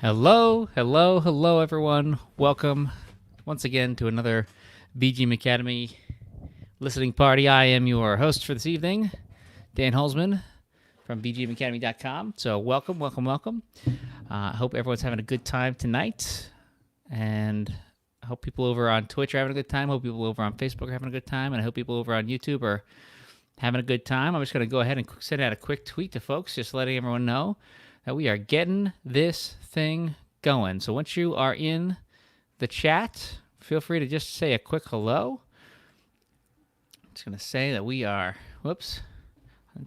Hello, hello, hello, everyone. Welcome once again to another VGM Academy listening party. I am your host for this evening, Dan Holzman from VGMacademy.com. So, welcome, welcome, welcome. I hope everyone's having a good time tonight. And I hope people over on Twitch are having a good time. I hope people over on Facebook are having a good time. And I hope people over on YouTube are having a good time. I'm just going to go ahead and send out a quick tweet to folks, just letting everyone know that we are getting this thing going. So once you are in the chat, feel free to just say a quick hello. I'm just going to say that we are, on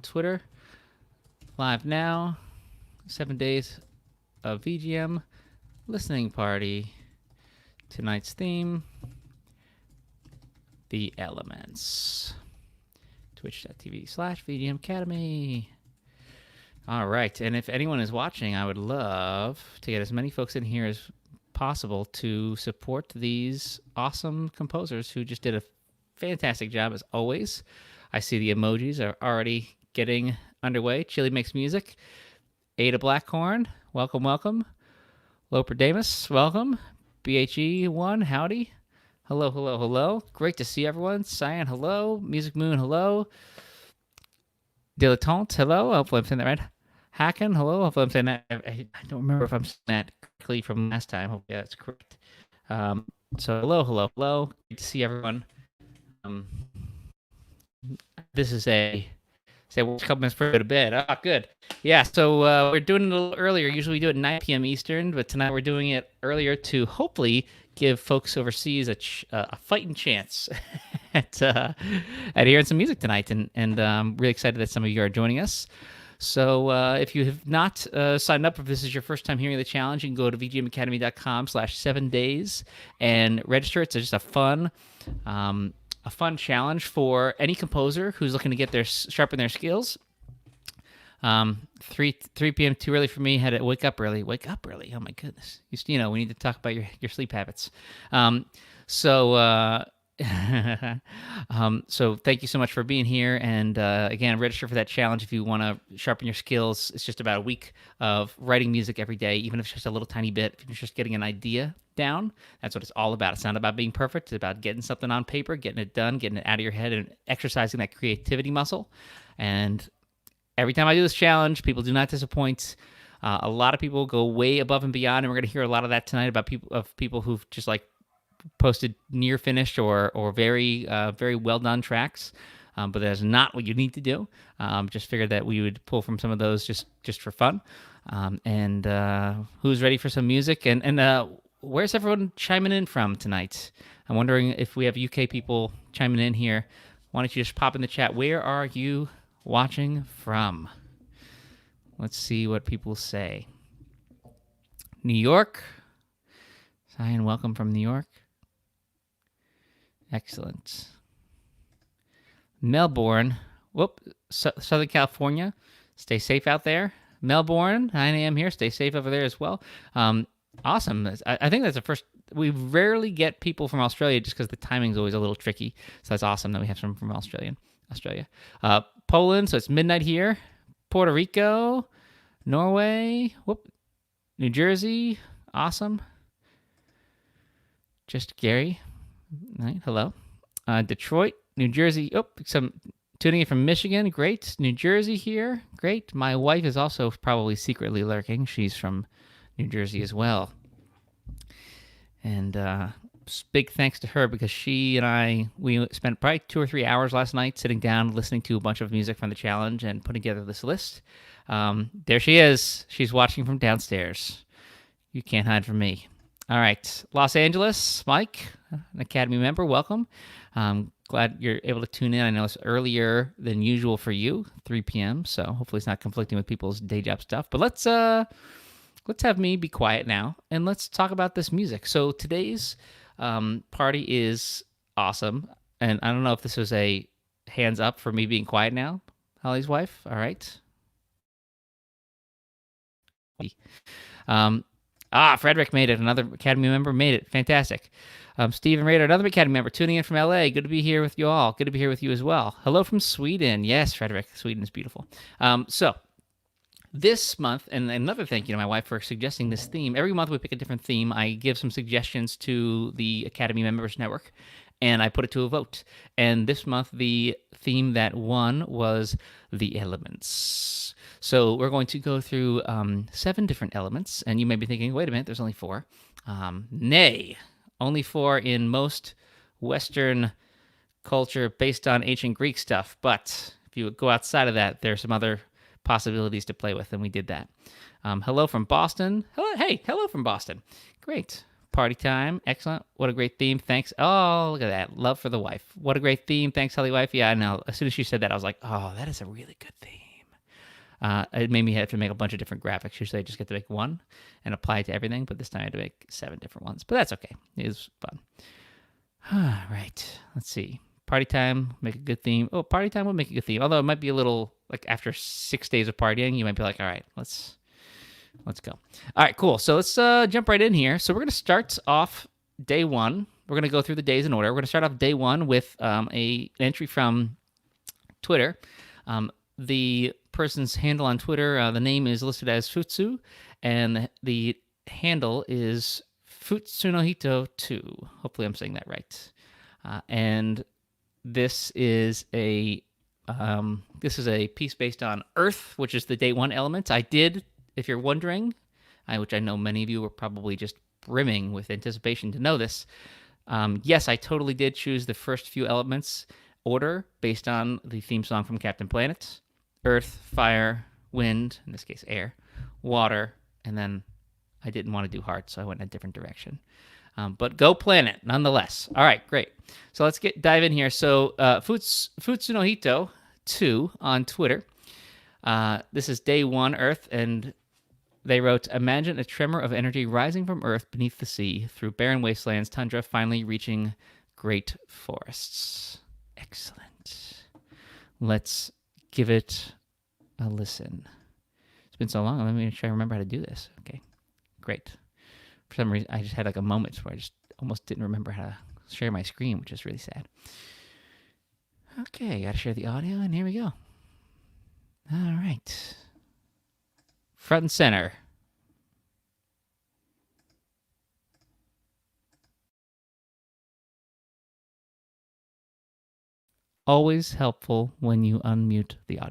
Twitter, live now, 7 days of VGM listening party. Tonight's theme, the elements. Twitch.tv/VGM Academy. All right, and if anyone is watching, I would love to get as many folks in here as possible to support these awesome composers who just did a fantastic job as always. I see the emojis are already getting underway. Chili Makes Music. Ada Blackhorn, welcome, welcome. Loper Damus, welcome. BHE1, howdy. Hello, hello, hello. Great to see everyone. Cyan, hello. Music Moon, hello. Dilettante, hello. Hopefully I'm saying that right. Hacken, hello. Hopefully I'm saying that. I don't remember if I'm saying that correctly from last time. Hopefully that's correct. So hello, hello, hello. Great to see everyone. This is we're a couple minutes before we go to bed. Oh, good. Yeah, so we're doing it a little earlier. Usually we do it at 9 p.m. Eastern, but tonight we're doing it earlier to hopefully give folks overseas a fighting chance at hearing some music tonight. And I'm really excited that some of you are joining us. So if you have not signed up, if this is your first time hearing the challenge, you can go to vgmacademy.com/7days and register. It's just a fun challenge for any composer who's looking to sharpen their skills. 3 p.m. too early for me. Had to wake up early. Wake up early. Oh my goodness. We need to talk about your sleep habits. So thank you so much for being here. And again, register for that challenge if you want to sharpen your skills. It's just about a week of writing music every day, even if it's just a little tiny bit. If you're just getting an idea down, that's what it's all about. It's not about being perfect. It's about getting something on paper, getting it done, getting it out of your head, and exercising that creativity muscle. And every time I do this challenge, people do not disappoint. A lot of people go way above and beyond, and we're going to hear a lot of that tonight about people who've just like posted near finished or very very well done tracks. But that's not what you need to do. Just figured that we would pull from some of those just for fun. And who's ready for some music? And where's everyone chiming in from tonight? I'm wondering if we have UK people chiming in here. Why don't you just pop in the chat? Where are you watching from? Let's see what people say. New York. Cyan, welcome from New York. Excellent. Melbourne. Southern California. Stay safe out there. Melbourne, 9 a.m. here. Stay safe over there as well. Awesome. I think that's the first. We rarely get people from Australia just because the timing's always a little tricky. So that's awesome that we have some from Australia. Poland, so it's midnight here. Puerto Rico, Norway, New Jersey, awesome. Just Gary, right, hello. Detroit, New Jersey, some tuning in from Michigan, great. New Jersey here, great. My wife is also probably secretly lurking. She's from New Jersey as well. And big thanks to her because she and we spent probably 2 or 3 hours last night sitting down, listening to a bunch of music from the challenge and putting together this list. There she is. She's watching from downstairs. You can't hide from me. All right. Los Angeles, Mike, an Academy member, welcome. Glad you're able to tune in. I know it's earlier than usual for you, 3 p.m., so hopefully it's not conflicting with people's day job stuff. But let's have me be quiet now, and let's talk about this music. So today's party is awesome, and I don't know if this was a hands up for me being quiet now, Holly's wife. All right. Frederick made it. Another Academy member made it. Fantastic. Stephen Rader, another Academy member, tuning in from LA. Good to be here with you all. Good to be here with you as well. Hello from Sweden. Yes, Frederick. Sweden is beautiful. So This month, and another thank you to my wife for suggesting this theme. Every month we pick a different theme. I give some suggestions to the Academy Members Network, and I put it to a vote. And this month, the theme that won was the elements. So we're going to go through 7 different elements, and you may be thinking, wait a minute, there's only 4. Nay, only 4 in most Western culture based on ancient Greek stuff. But if you go outside of that, there's some other possibilities to play with, and we did that. Hello from Boston. Hello from Boston. Great. Party time. Excellent. What a great theme. Thanks. Oh, look at that. Love for the wife. What a great theme. Thanks, Helly Wife. Yeah, I know. As soon as she said that, I was like, oh, that is a really good theme. It made me have to make a bunch of different graphics. Usually I just get to make one and apply it to everything, but this time I had to make 7 different ones. But that's okay. It was fun. All right. Let's see. Party time, make a good theme. Oh, party time would make a good theme. Although it might be a little, like after 6 days of partying, you might be like, all right, let's go. All right, cool. So let's jump right in here. So we're going to start off day 1. We're going to go through the days in order. We're going to start off day 1 with an entry from Twitter. The person's handle on Twitter, the name is listed as Futsu, and the handle is Futsunohito2. Hopefully I'm saying that right. And this is a piece based on Earth, which is the day 1 element. I did, if you're wondering, which I know many of you were probably just brimming with anticipation to know this. Yes, I totally did choose the first few elements order based on the theme song from Captain Planet: Earth, fire, wind, in this case air, water, and then I didn't want to do heart, so I went in a different direction. But go planet, nonetheless. All right, great. So let's dive in here. So Futsunohito 2 on Twitter. This is day 1 Earth, and they wrote, imagine a tremor of energy rising from Earth beneath the sea, through barren wastelands, tundra, finally reaching great forests. Excellent. Let's give it a listen. It's been so long, let me try to remember how to do this. Okay, great. For some reason, I just had like a moment where I just almost didn't remember how to share my screen, which is really sad. Okay, gotta share the audio, and here we go. All right. Front and center. Always helpful when you unmute the audio.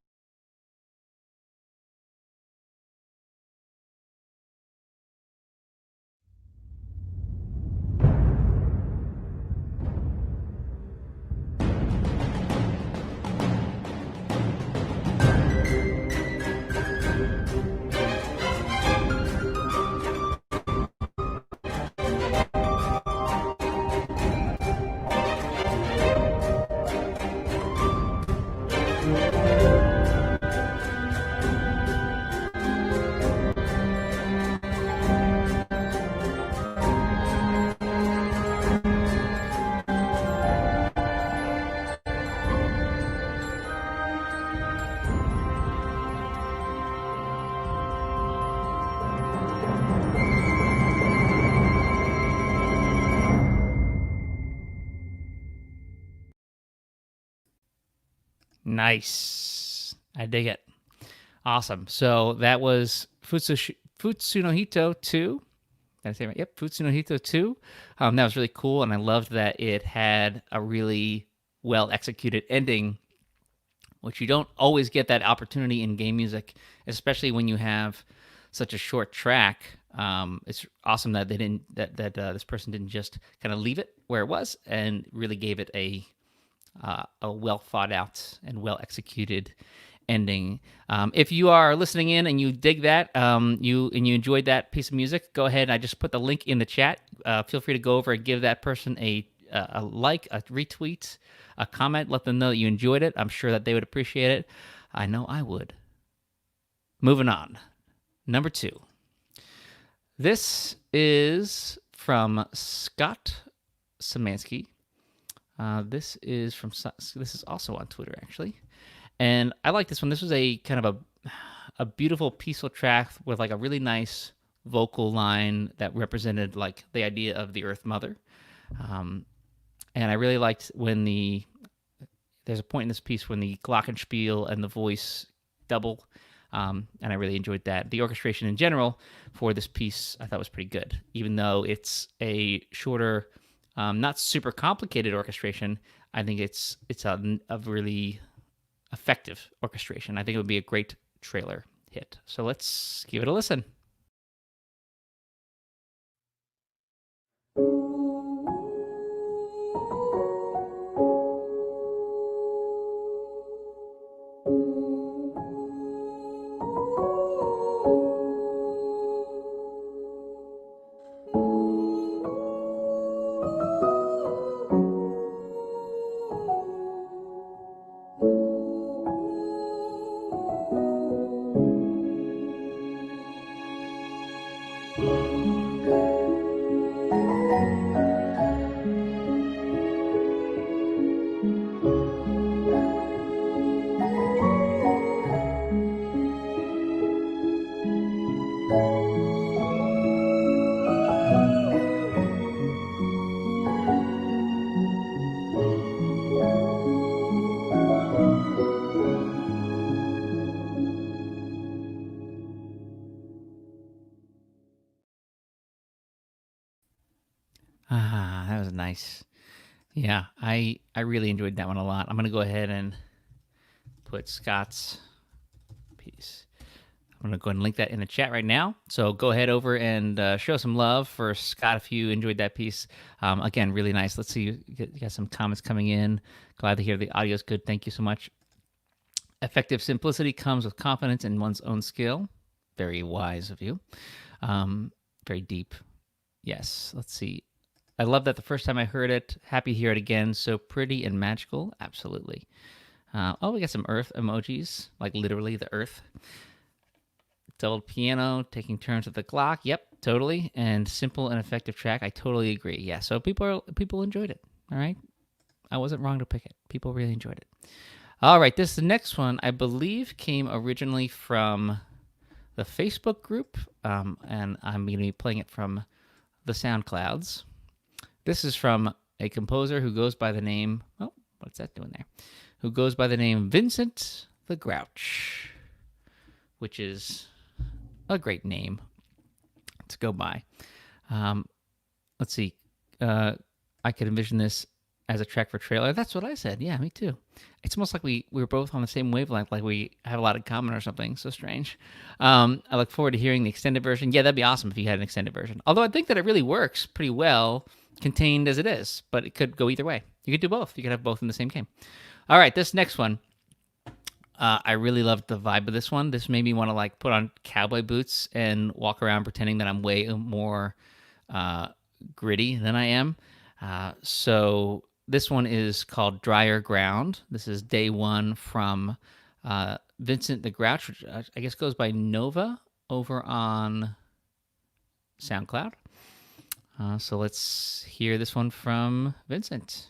Nice. I dig it. Awesome. So that was Futsunohito 2. Did I say it right? Yep, Futsunohito 2. That was really cool, and I loved that it had a really well-executed ending, which you don't always get that opportunity in game music, especially when you have such a short track. It's awesome that they didn't this person didn't just kind of leave it where it was and really gave it a well thought out and well executed ending. If you are listening in and you dig that, you enjoyed that piece of music, go ahead. I just put the link in the chat. Feel free to go over and give that person a like, a retweet, a comment. Let them know that you enjoyed it. I'm sure that they would appreciate it. I know I would. Moving on. Number 2. This is from Scott Szymanski. This is also on Twitter, actually. And I like this one. This was a kind of a beautiful, peaceful track with like a really nice vocal line that represented like the idea of the Earth Mother. And I really liked when there's a point in this piece when the glockenspiel and the voice double. and I really enjoyed that. The orchestration in general for this piece I thought was pretty good, even though it's a shorter, not super complicated orchestration. I think it's a really effective orchestration. I think it would be a great trailer hit. So let's give it a listen. Ah, that was nice. Yeah, I really enjoyed that one a lot. I'm gonna go ahead and put Scott's piece. I'm gonna go ahead and link that in the chat right now. So go ahead over and show some love for Scott if you enjoyed that piece. Again, really nice. Let's see, you got some comments coming in. Glad to hear the audio is good. Thank you so much. Effective simplicity comes with confidence in one's own skill. Very wise of you. Very deep. Yes. Let's see. I love that the first time I heard it. Happy to hear it again. So pretty and magical. Absolutely. Oh, we got some earth emojis, like literally the earth. Double piano, taking turns with the Glock. Yep, totally. And simple and effective track. I totally agree. Yeah, so people enjoyed it. All right. I wasn't wrong to pick it. People really enjoyed it. All right, this the next one, I believe, came originally from the Facebook group, and I'm going to be playing it from the Soundclouds. This is from a composer who goes by the name, oh, what's that doing there? Who goes by the name Vincent the Grouch, which is a great name to go by. Let's see. I could envision this as a track for trailer. That's what I said. Yeah, me too. It's almost like we were both on the same wavelength, like we have a lot in common or something. So strange. I look forward to hearing the extended version. Yeah, that'd be awesome if you had an extended version. Although I think that it really works pretty well contained as it is, but it could go either way. You could do both. You could have both in the same game. All right, this next one. I really loved the vibe of this one. This made me want to like put on cowboy boots and walk around pretending that I'm way more gritty than I am. So this one is called Drier Ground. This is day one from Vincent the Grouch, which I guess goes by Nova over on SoundCloud. So let's hear this one from Vincent.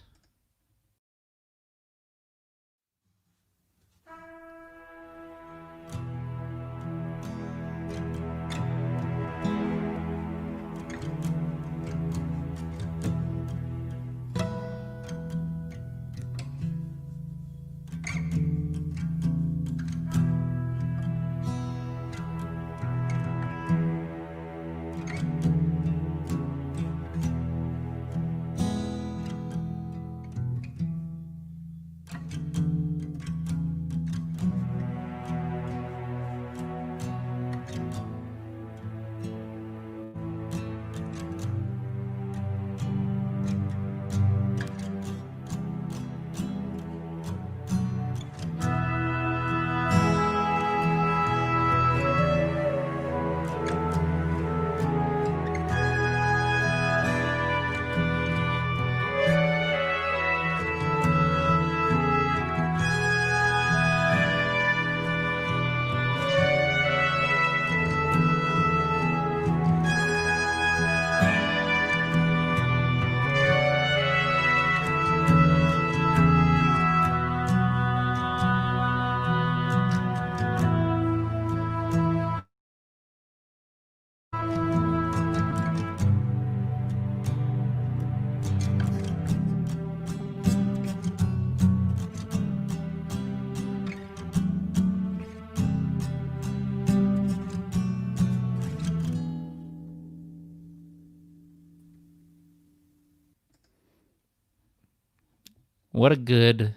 What a good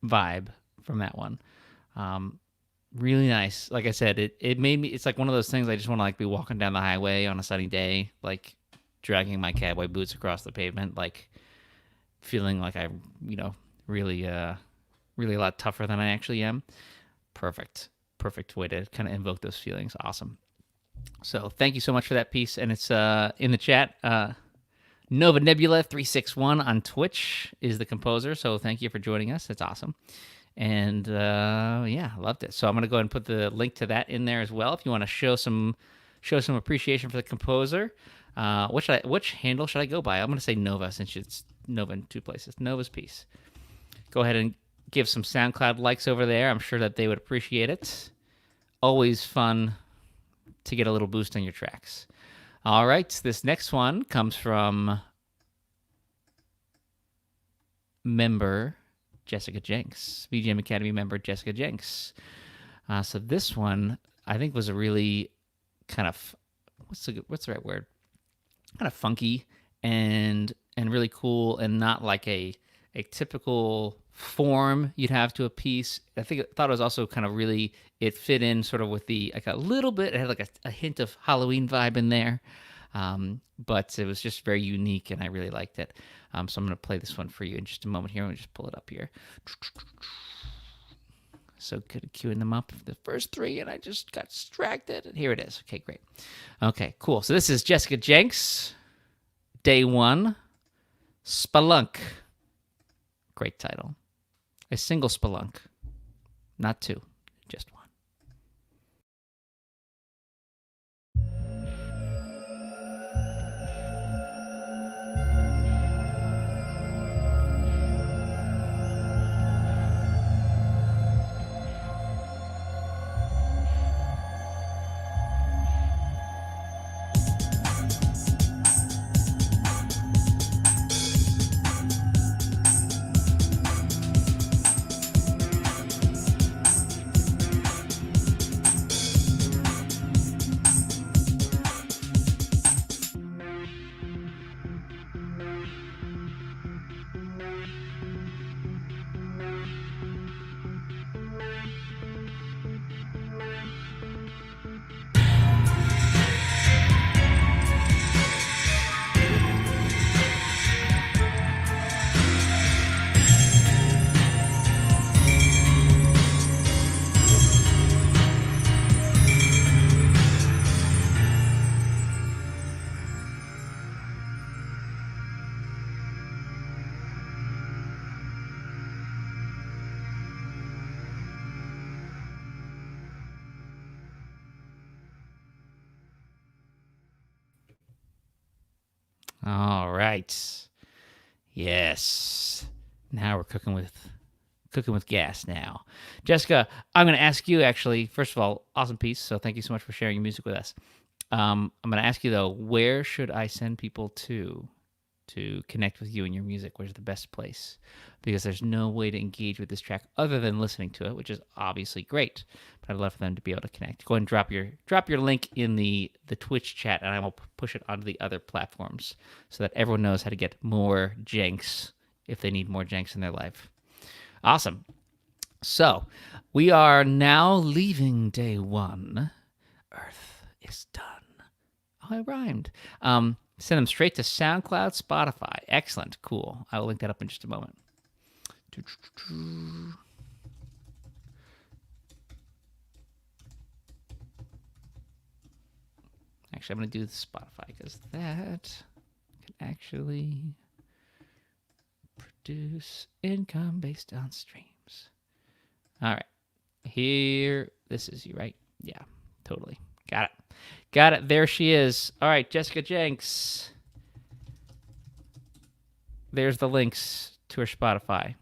vibe from that one. Really nice. Like I said, it made me. It's like one of those things I just want to like be walking down the highway on a sunny day, like dragging my cowboy boots across the pavement, like feeling like I, really, really a lot tougher than I actually am. Perfect way to kind of invoke those feelings. Awesome. So thank you so much for that piece, and it's in the chat. Nova Nebula 361 on Twitch is the composer. So thank you for joining us. It's awesome. And yeah, loved it. So I'm gonna go ahead and put the link to that in there as well. If you want to show some appreciation for the composer, which handle should I go by? I'm gonna say Nova since it's Nova in two places. Nova's piece. Go ahead and give some SoundCloud likes over there. I'm sure that they would appreciate it. Always fun to get a little boost on your tracks. All right, this next one comes from member Jessica Jenks, VGM Academy member Jessica Jenks. So this one I think was a really kind of what's the right word? Kind of funky and really cool, and not like a typical form you'd have to a piece. I thought it was also kind of really, it fit in sort of with the, like a little bit, it had like a hint of Halloween vibe in there. But it was just very unique and I really liked it. So I'm going to play this one for you in just a moment here. Let me just pull it up here. So good at queuing them up, the first three, and I just got distracted. And here it is. Okay, great. Okay, cool. So this is Jessica Jenks, Day One, Spelunk. Great title. A single spelunk, not two, just one. All right. Yes. Now we're cooking with gas now. Jessica, I'm going to ask you actually, first of all, awesome piece. So thank you so much for sharing your music with us. I'm going to ask you though, where should I send people to connect with you and your music? Where's the best place? Because there's no way to engage with this track other than listening to it, which is obviously great. But I'd love for them to be able to connect. Go ahead and drop your link in the Twitch chat, and I will push it onto the other platforms so that everyone knows how to get more Jenks if they need more Jenks in their life. Awesome. So we are now leaving Day One. Earth is done. Oh, I rhymed. Send them straight to SoundCloud, Spotify. Excellent. Cool. I will link that up in just a moment. Actually, I'm going to do the Spotify because that can actually produce income based on streams. All right. Here, this is you, right? Yeah, totally. Got it. There she is. All right, Jessica Jenks. There's the links to her Spotify.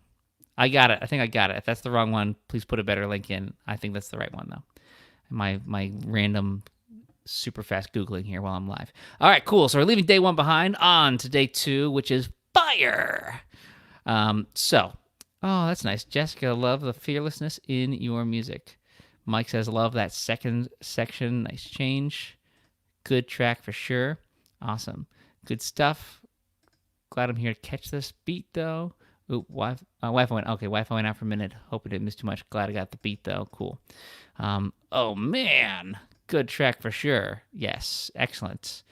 I got it. I think I got it. If that's the wrong one, please put a better link in. I think that's the right one, though. My random super fast Googling here while I'm live. All right, cool. So we're leaving Day One behind, on to Day Two, which is fire. Oh, that's nice. Jessica, love the fearlessness in your music. Mike says, love that second section. Nice change. Good track for sure. Awesome. Good stuff. Glad I'm here to catch this beat, though. Ooh, Wi-Fi went. Okay, Wi-Fi went out for a minute. Hope I didn't miss too much. Glad I got the beat though. Cool. Oh man, good track for sure. Yes, excellent,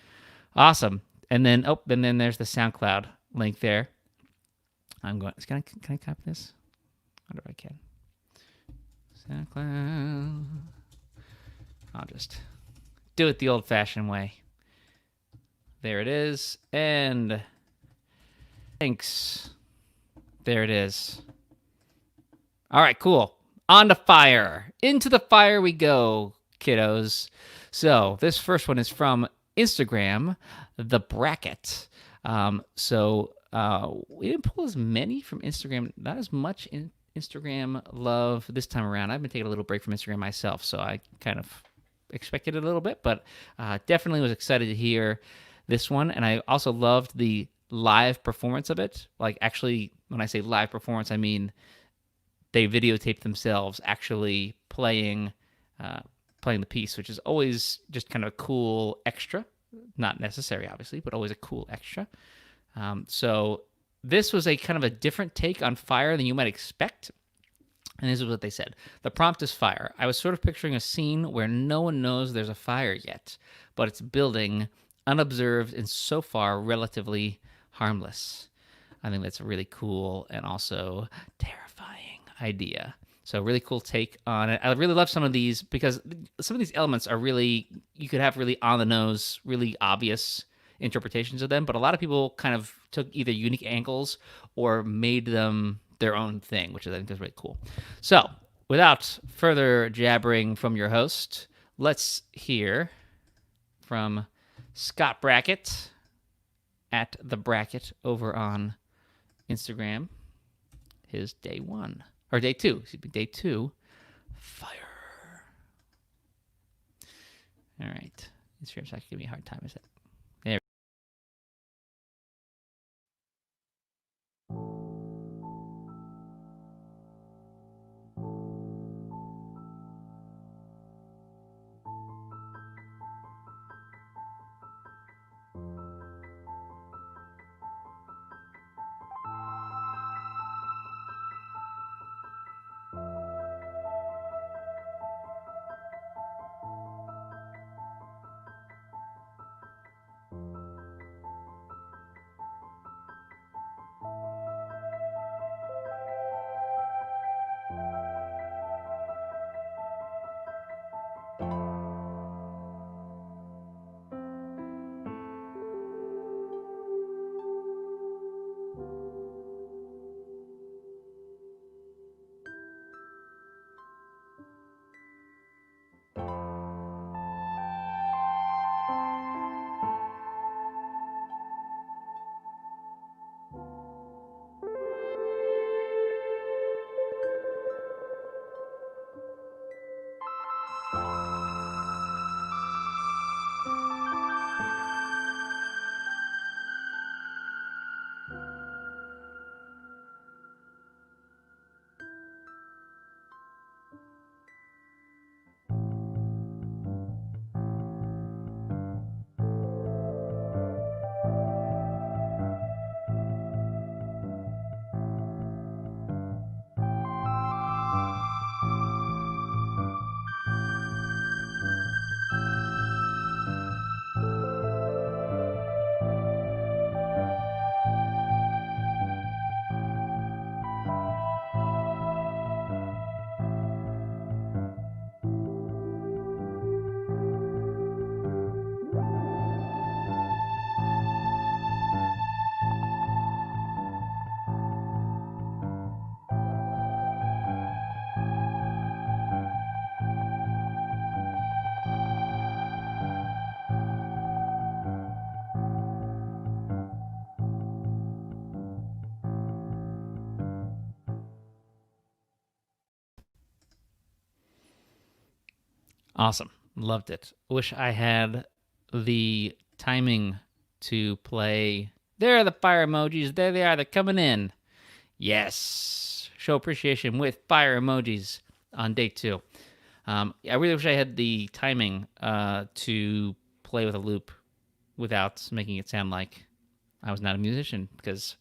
awesome. And then then there's the SoundCloud link there. I'm going. Can I copy this? I wonder if I can. SoundCloud. I'll just do it the old-fashioned way. There it is, and thanks. There it is. All right, cool. On to fire. Into the fire we go, kiddos. So this first one is from Instagram, The Bracket. We didn't pull as many from Instagram, not as much in Instagram love this time around. I've been taking a little break from Instagram myself, so I kind of expected it a little bit, but definitely was excited to hear this one. And I also loved the live performance of it. Like, actually, when I say live performance, I mean they videotaped themselves actually playing the piece, which is always just kind of a cool extra. Not necessary, obviously, but always a cool extra. So this was a kind of a different take on fire than you might expect. And this is what they said. The prompt is fire. I was sort of picturing a scene where no one knows there's a fire yet, but it's building unobserved and so far relatively harmless. I think that's a really cool and also terrifying idea. So really cool take on it. I really love some of these because some of these elements are really, you could have really on the nose, really obvious interpretations of them, but a lot of people kind of took either unique angles or made them their own thing, which I think is really cool. So without further jabbering from your host, let's hear from Scott Brackett at The Bracket over on Instagram. His day 2, fire. All right. Instagram's actually giving me a hard time, is it? There. Awesome. Loved it. Wish I had the timing to play. There are the fire emojis. There they are. They're coming in. Yes. Show appreciation with fire emojis on day 2. I really wish I had the timing to play with a loop without making it sound like I was not a musician, because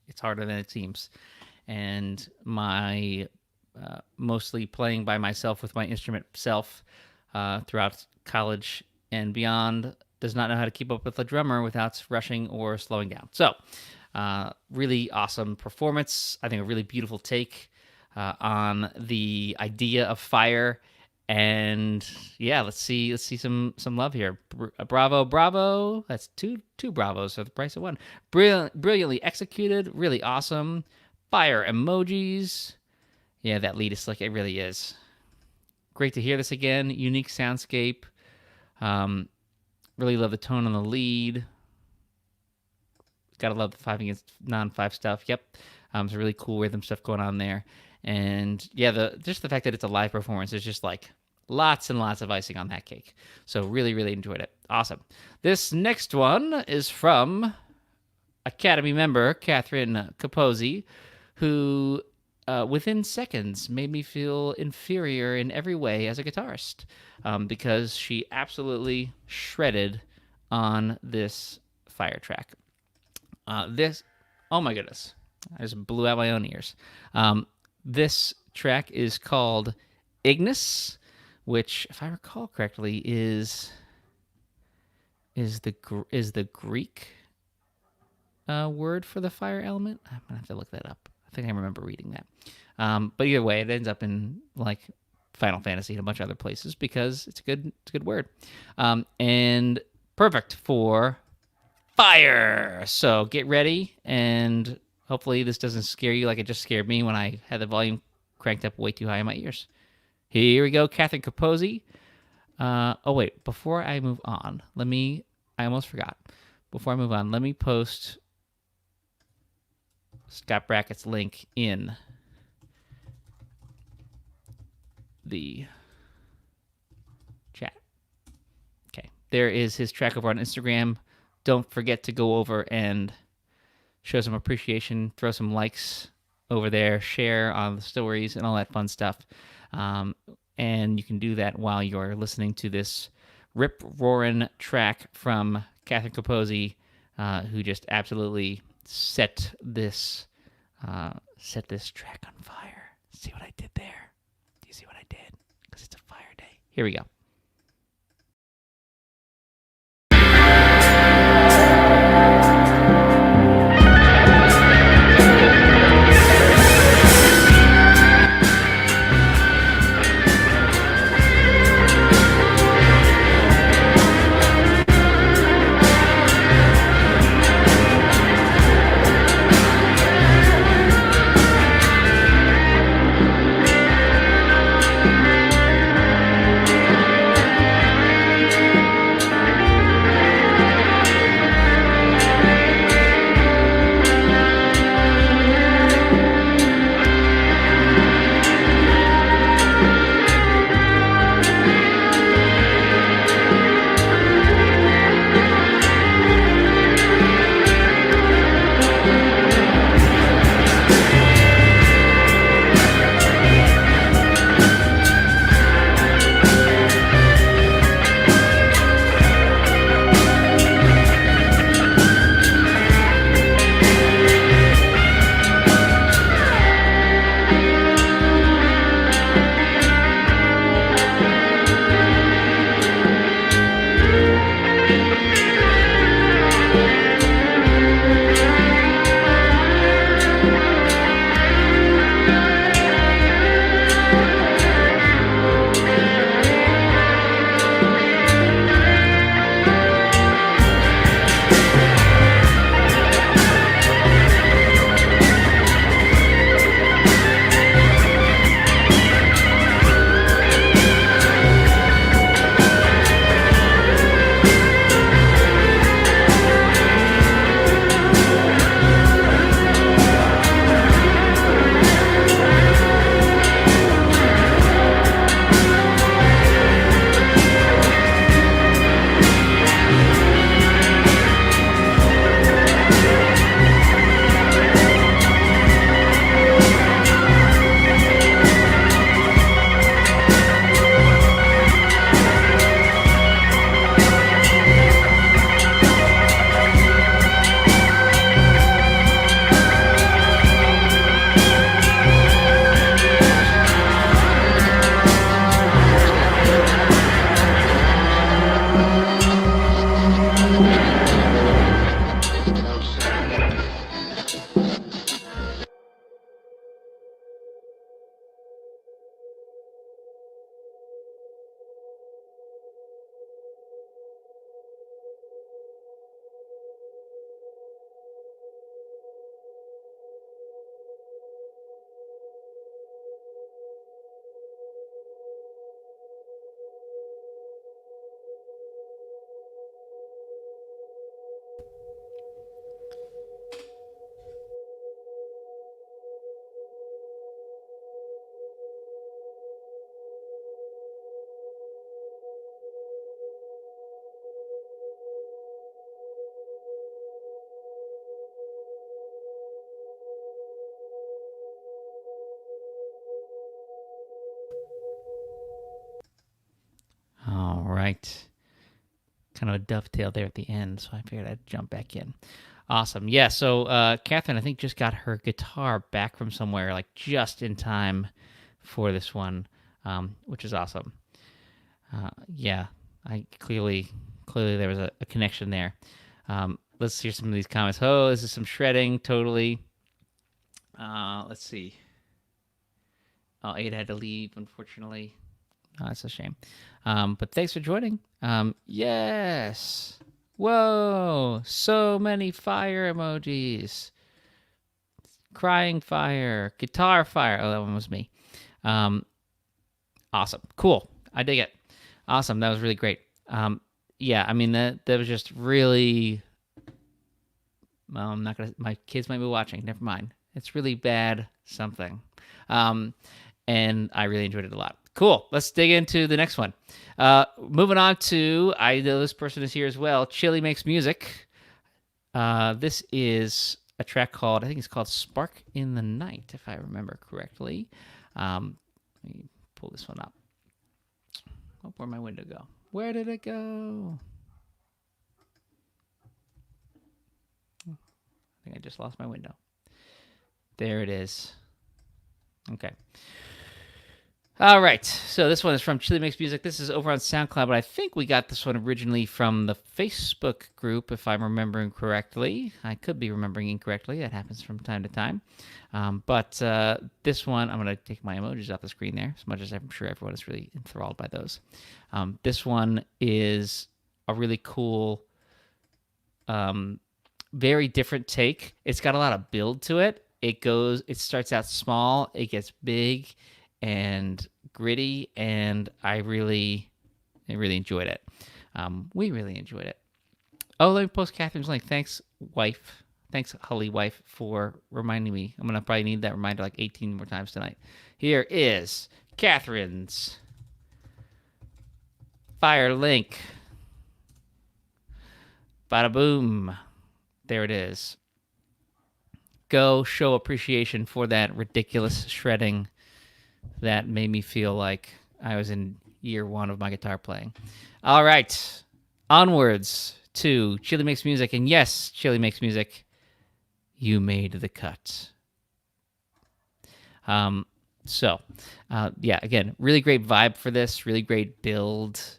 It's harder than it seems. And my mostly playing by myself with my instrument self throughout college and beyond does not know how to keep up with a drummer without rushing or slowing down. So, really awesome performance. I think a really beautiful take on the idea of fire. And yeah, let's see some love here. Bravo, bravo. That's two bravos for the price of one. Brilliantly executed. Really awesome. Fire emojis. Yeah, that lead is slick. It really is. Great to hear this again. Unique soundscape. Really love the tone on the lead. Gotta love the 5 against non-5 stuff. Yep. It's really cool rhythm stuff going on there. And yeah, just the fact that it's a live performance is just like lots and lots of icing on that cake. So really, really enjoyed it. Awesome. This next one is from Academy member Catherine Capozzi, who within seconds made me feel inferior in every way as a guitarist because she absolutely shredded on this fire track. Oh my goodness, I just blew out my own ears. This track is called Ignis, which, if I recall correctly, is the Greek word for the fire element. I'm gonna have to look that up. I think I remember reading that. But either way, it ends up in like Final Fantasy and a bunch of other places because it's a good word, and perfect for fire. So get ready, and hopefully this doesn't scare you like it just scared me when I had the volume cranked up way too high in my ears. Here we go, Catherine Capozzi. Oh wait, before I move on, I almost forgot. Before I move on, let me post Scott Brackett's link in the chat. Okay, there is his track over on Instagram. Don't forget to go over and show some appreciation, throw some likes over there, share on the stories and all that fun stuff. And you can do that while you're listening to this rip-roaring track from Catherine Capozzi, who just absolutely set this track on fire. See what I did there? Do you see what I did? Because it's a fire day. Here we go. right. Kind of a dovetail there at the end, so I figured I'd jump back in. Awesome. Yeah, so Catherine, I think, just got her guitar back from somewhere, like just in time for this one, which is awesome. Yeah, I clearly there was a connection there. Let's hear some of these comments. Oh, this is some shredding, totally. Let's see. Oh, Ada had to leave, unfortunately. Oh, that's a shame. But thanks for joining. Yes. Whoa, so many fire emojis. Crying fire, guitar fire. Oh, that one was me. Awesome. Cool. I dig it. Awesome. That was really great. Yeah, I mean, that was just really... Well, I'm not going to... My kids might be watching. Never mind. It's really bad something. And I really enjoyed it a lot. Cool. Let's dig into the next one. Moving on to... I know this person is here as well. Chili Makes Music. This is a track called... I think it's called Spark in the Night, if I remember correctly. Let me pull this one up. Oh, where'd my window go? Where did it go? I think I just lost my window. There it is. Okay. All right. So this one is from Chili Makes Music. This is over on SoundCloud, but I think we got this one originally from the Facebook group, if I'm remembering correctly. I could be remembering incorrectly. That happens from time to time. But this one, I'm going to take my emojis off the screen there, as much as I'm sure everyone is really enthralled by those. This one is a really cool, very different take. It's got a lot of build to it. It starts out small, it gets big and gritty, and I really enjoyed it. We really enjoyed it. Oh, let me post Catherine's link. Thanks, wife. Thanks, Hully wife, for reminding me. I'm going to probably need that reminder like 18 more times tonight. Here is Catherine's Fire link. Bada boom. There it is. Go show appreciation for that ridiculous shredding that made me feel like I was in year one of my guitar playing. All right. Onwards to Chili Makes Music. And yes, Chili Makes Music, you made the cut. Yeah, again, really great vibe for this, really great build,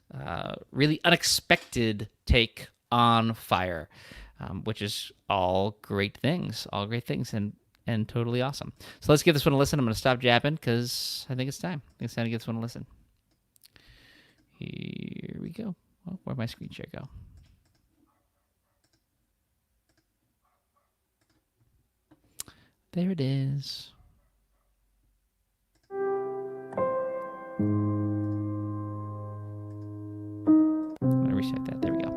really unexpected take on fire, which is all great things, and totally awesome. So let's give this one a listen. I'm going to stop jabbing because I think it's time. I think it's time to give this one a listen. Here we go. Oh, where'd my screen share go? There it is. I'm going to reset that. There we go.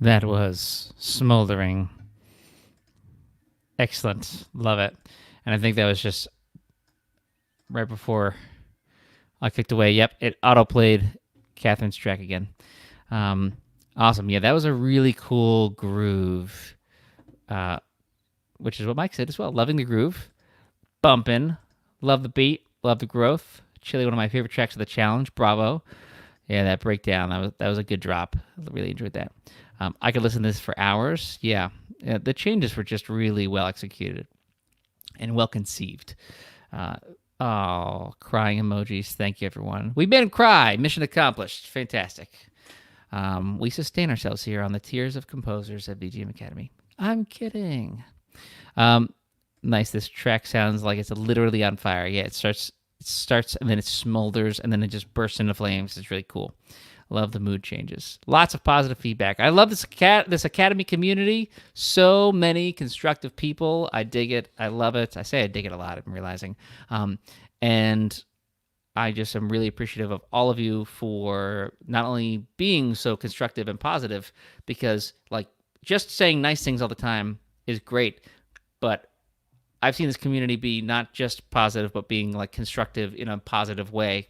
That was smoldering. Excellent. Love it. And I think that was just right before I clicked away. Yep, it auto-played Catherine's track again. Awesome. Yeah, that was a really cool groove, which is what Mike said as well. Loving the groove. Bumping. Love the beat. Love the growth. Chili, one of my favorite tracks of the challenge. Bravo. Yeah, that breakdown. That was a good drop. I really enjoyed that. I could listen to this for hours. Yeah, the changes were just really well executed and well conceived. Crying emojis. Thank you, everyone. We made him cry. Mission accomplished. Fantastic. We sustain ourselves here on the tiers of composers at VGM Academy. I'm kidding. Nice. This track sounds like it's literally on fire. Yeah, it starts and then it smolders and then it just bursts into flames. It's really cool. Love the mood changes. Lots of positive feedback. I love this Academy community. So many constructive people. I dig it. I love it. I say I dig it a lot, I'm realizing. And I just am really appreciative of all of you for not only being so constructive and positive, because like just saying nice things all the time is great, but I've seen this community be not just positive, but being like constructive in a positive way.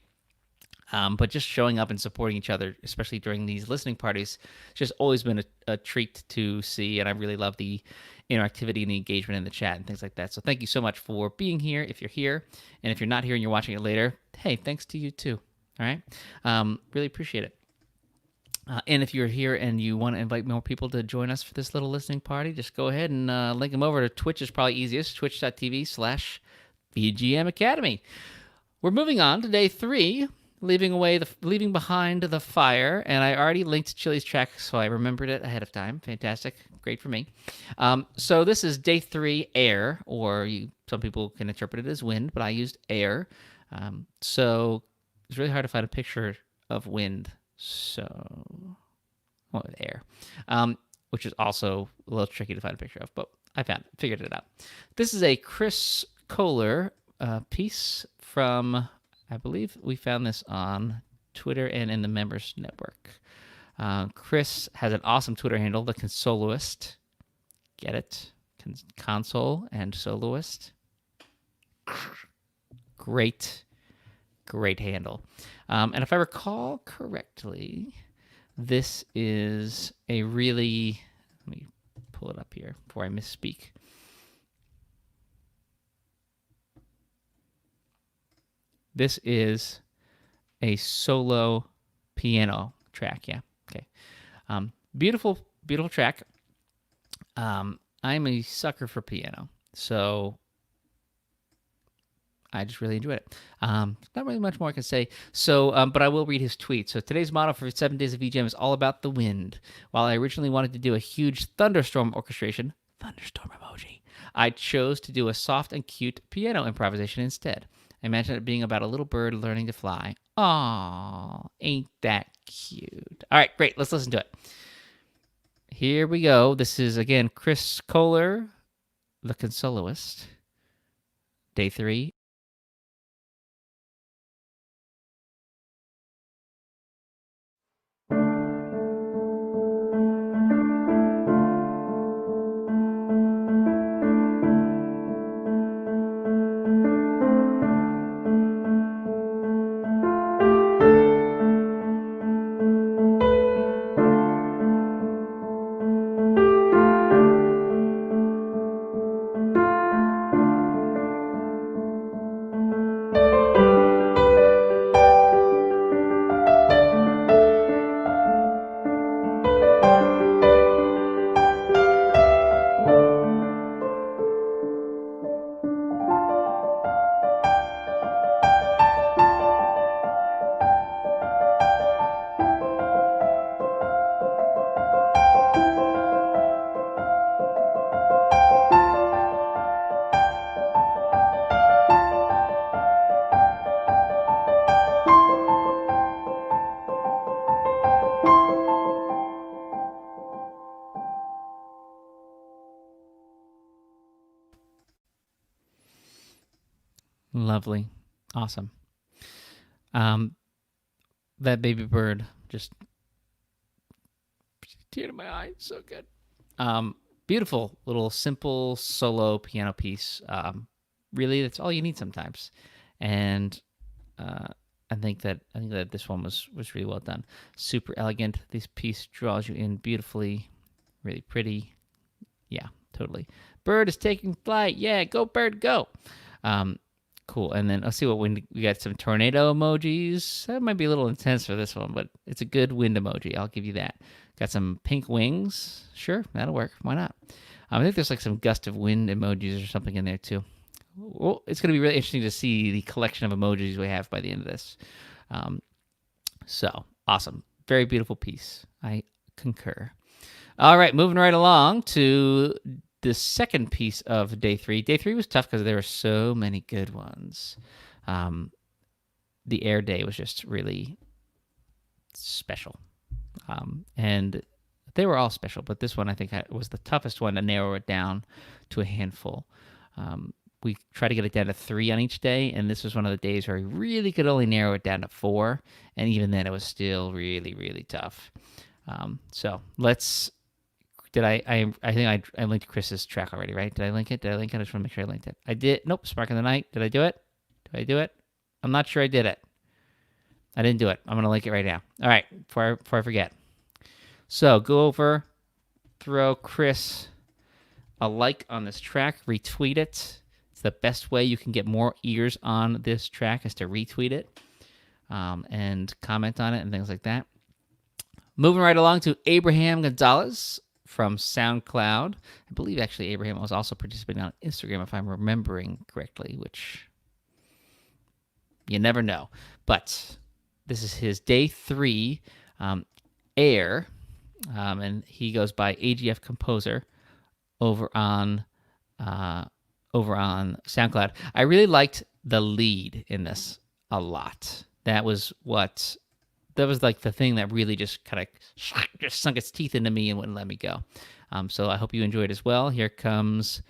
But just showing up and supporting each other, especially during these listening parties, it's just always been a treat to see. And I really love the interactivity and the engagement in the chat and things like that. So thank you so much for being here if you're here. And if you're not here and you're watching it later, hey, thanks to you too. All right. Really appreciate it. And if you're here and you want to invite more people to join us for this little listening party, just go ahead and link them over to Twitch is probably easiest, twitch.tv/VGM Academy. We're moving on to day 3, leaving behind the fire. And I already linked Chili's track, so I remembered it ahead of time. Fantastic. Great for me. So this is day 3, air, or some people can interpret it as wind, but I used air. So it's really hard to find a picture of wind. Air, which is also a little tricky to find a picture of, but I figured it out. This is a Chris Kohler piece from, I believe we found this on Twitter and in the members network. Chris has an awesome Twitter handle, the Consoloist. Get it? Console and soloist. Great handle. And if I recall correctly, this is a really, let me pull it up here before I misspeak. This is a solo piano track. Yeah. Okay. Beautiful track. I'm a sucker for piano, so I just really enjoyed it. Not really much more I can say. So, but I will read his tweet. So today's motto for 7 days of VGM is all about the wind. While I originally wanted to do a huge thunderstorm orchestration, thunderstorm emoji, I chose to do a soft and cute piano improvisation instead. I imagine it being about a little bird learning to fly. Aww, ain't that cute? All right, great. Let's listen to it. Here we go. This is, again, Chris Kohler, the Consoloist. Day 3. Lovely. Awesome. That baby bird just tear to my eye. So good. Beautiful little simple solo piano piece. Really, that's all you need sometimes. And I think that this one was really well done. Super elegant. This piece draws you in beautifully. Really pretty. Yeah, totally. Bird is taking flight. Yeah, go bird, go. Cool. And then let's see what wind. We got some tornado emojis. That might be a little intense for this one, but it's a good wind emoji. I'll give you that. Got some pink wings. Sure, that'll work. Why not? I think there's like some gust of wind emojis or something in there too. Well, it's going to be really interesting to see the collection of emojis we have by the end of this. So awesome. Very beautiful piece. I concur. All right, moving right along to the second piece of day 3. Day 3 was tough because there were so many good ones. The air day was just really special. And they were all special, but this one I think was the toughest one to narrow it down to a handful. We tried to get it down to 3 on each day, and this was one of the days where we really could only narrow it down to 4, and even then it was still really, really tough. So let's... I think I linked Chris's track already, right? Did I link it? I just want to make sure I linked it. I did. Nope. Spark in the Night. Did I do it? I'm not sure I did it. I didn't do it. I'm going to link it right now. All right. Before I forget. So go over, throw Chris a like on this track, retweet it. It's the best way you can get more ears on this track is to retweet it and comment on it and things like that. Moving right along to Abraham Gonzalez from SoundCloud. I believe actually Abraham was also participating on Instagram, if I'm remembering correctly, which you never know. But this is his day 3 Air, and he goes by AGF Composer over on SoundCloud. I really liked the lead in this a lot. That was like the thing that really just kind of just sunk its teeth into me and wouldn't let me go. So I hope you enjoyed as well. Here comes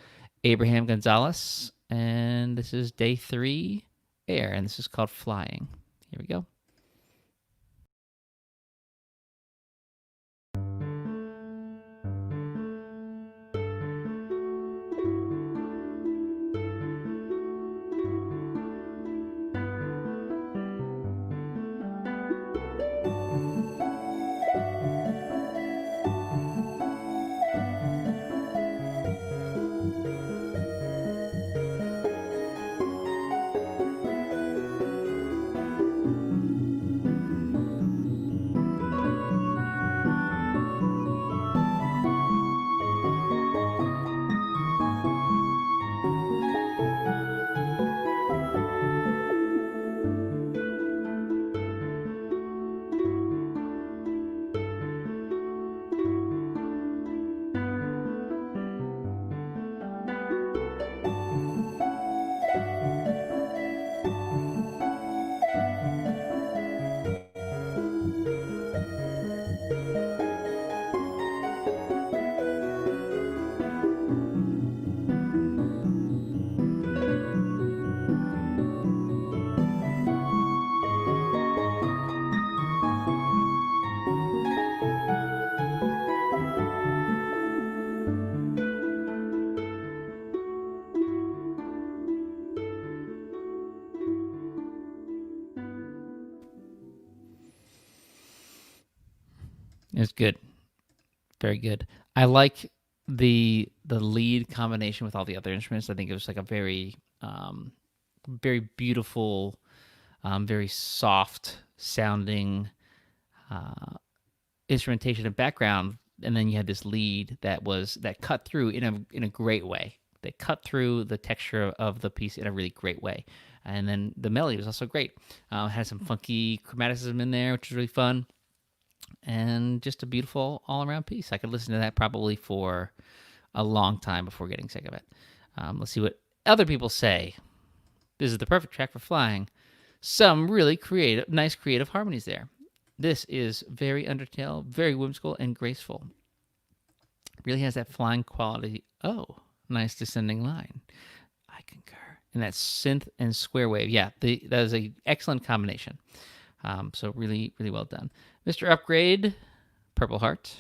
Abraham Gonzalez, and this is day 3 Air, and this is called Flying. Here we go. It was good. Very good. I like the lead combination with all the other instruments. I think it was like a very very beautiful, very soft sounding instrumentation and background, and then you had this lead that cut through in a great way. They cut through the texture of the piece in a really great way, and then the melody was also great. Had some funky chromaticism in there, which was really fun. And just a beautiful all-around piece. I could listen to that probably for a long time before getting sick of it. Let's see what other people say. This is the perfect track for flying. Some really nice creative harmonies there. This is very Undertale, very whimsical and graceful. Really has that flying quality. Oh, nice descending line. I concur. And that synth and square wave. Yeah, that is an excellent combination. So really, really well done. Mr. Upgrade, Purple Heart.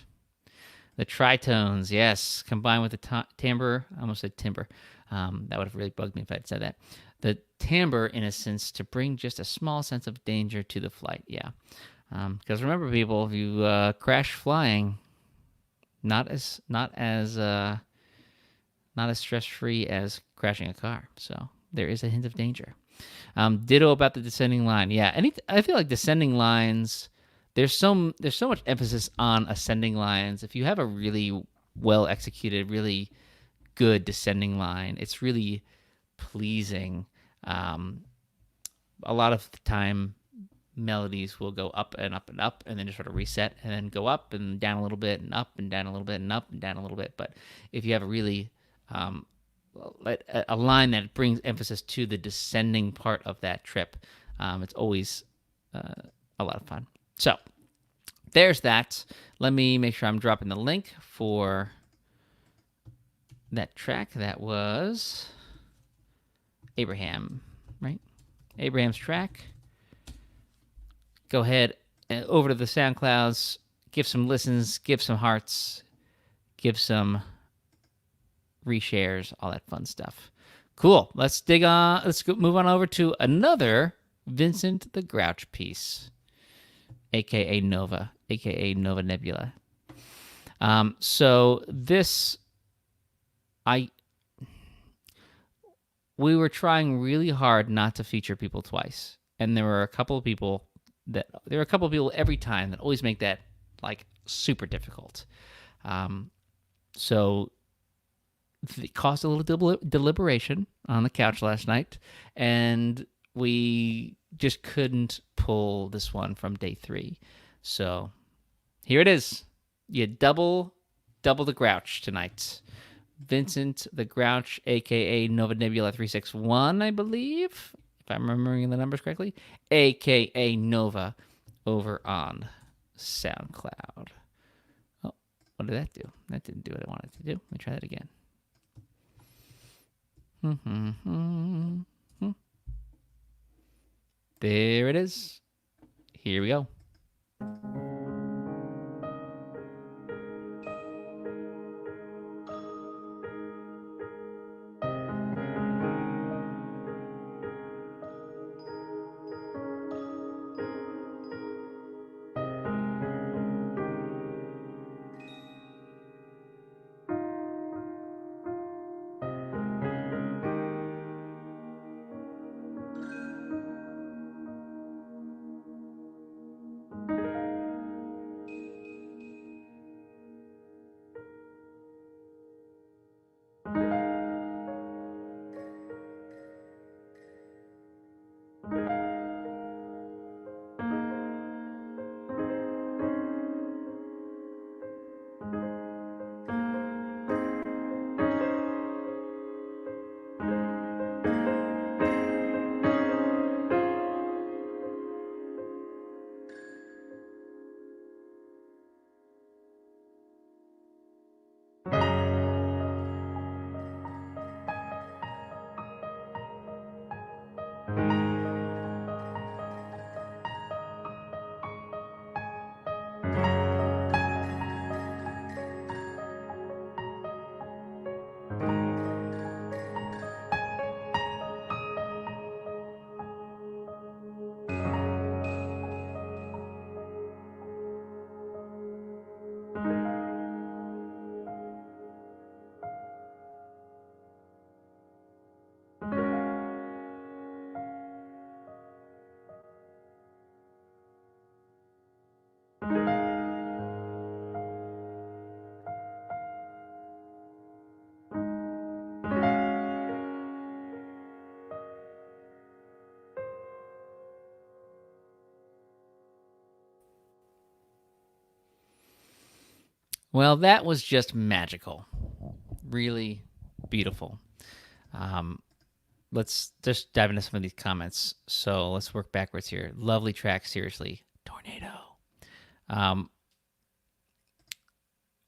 The tritones, yes, combined with the timbre. I almost said timbre. That would have really bugged me if I'd said that. The timbre, in a sense, to bring just a small sense of danger to the flight. Yeah, because remember, people, if you crash flying, not as stress free as crashing a car. So there is a hint of danger. Ditto about the descending line. Yeah, I feel like descending lines. There's so much emphasis on ascending lines. If you have a really well executed, really good descending line, it's really pleasing. A lot of the time, melodies will go up and up and up, and then just sort of reset, and then go up and down a little bit, and up and down a little bit, and up and down a little bit. But if you have a really a line that brings emphasis to the descending part of that trip, it's always a lot of fun. So there's that. Let me make sure I'm dropping the link for that track. That was Abraham, right? Abraham's track. Go ahead and over to the SoundClouds, give some listens, give some hearts, give some reshares, all that fun stuff. Cool. Let's move on over to another Vincent the Grouch piece, aka Nova, aka Nova Nebula. So this, we were trying really hard not to feature people twice, and there were a couple of people every time that always make that like super difficult. So it caused a little deliberation on the couch last night, and we just couldn't pull this one from day 3. So here it is. You double the Grouch tonight. Vincent the Grouch, a.k.a. Nova Nebula 361, I believe, if I'm remembering the numbers correctly, a.k.a. Nova, over on SoundCloud. Oh, what did that do? That didn't do what I wanted to do. Let me try that again. There it is. Here we go. Well, that was just magical. Really beautiful. Let's just dive into some of these comments. So let's work backwards here. Lovely track, seriously. Tornado.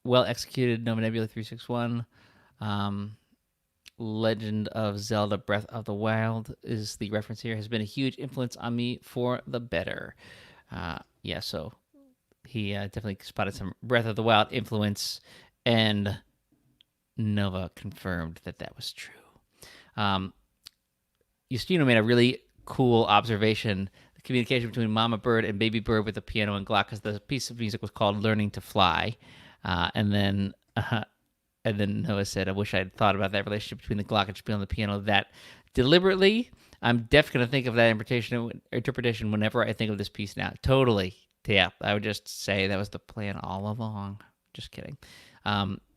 Well executed, Nova Nebula 361. Legend of Zelda Breath of the Wild is the reference here. Has been a huge influence on me for the better. Yeah, so he definitely spotted some Breath of the Wild influence, and Nova confirmed that that was true. Justino made a really cool observation. The communication between Mama Bird and Baby Bird with the piano and Glock, because the piece of music was called "Learning to Fly," and then Noah said, "I wish I had thought about that relationship between the Glock and Spiel on the piano that deliberately. I'm definitely going to think of that interpretation whenever I think of this piece now. Totally, yeah. I would just say that was the plan all along. Just kidding.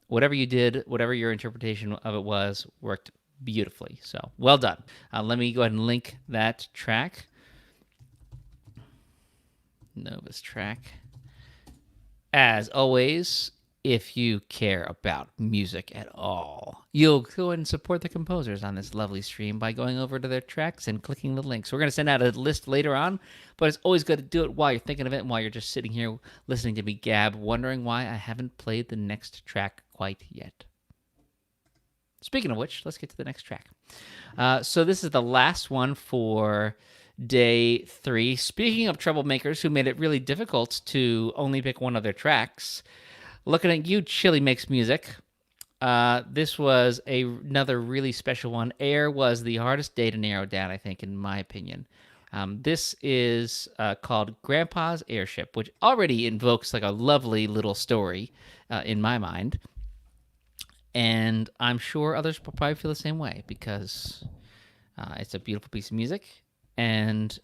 Whatever you did, whatever your interpretation of it was, worked beautifully. So well done. Let me go ahead and link that track. Nova's track. As always, if you care about music at all, you'll go ahead and support the composers on this lovely stream by going over to their tracks and clicking the links. We're going to send out a list later on, but it's always good to do it while you're thinking of it and while you're just sitting here listening to me gab, wondering why I haven't played the next track quite yet. Speaking of which, let's get to the next track. So this is the last one for day 3. Speaking of troublemakers who made it really difficult to only pick one of their tracks, looking at you, Chili Makes Music. This was another really special one. Air was the hardest day to narrow down, I think, in my opinion. This is called Grandpa's Airship, which already invokes like a lovely little story in my mind. And I'm sure others will probably feel the same way because it's a beautiful piece of music and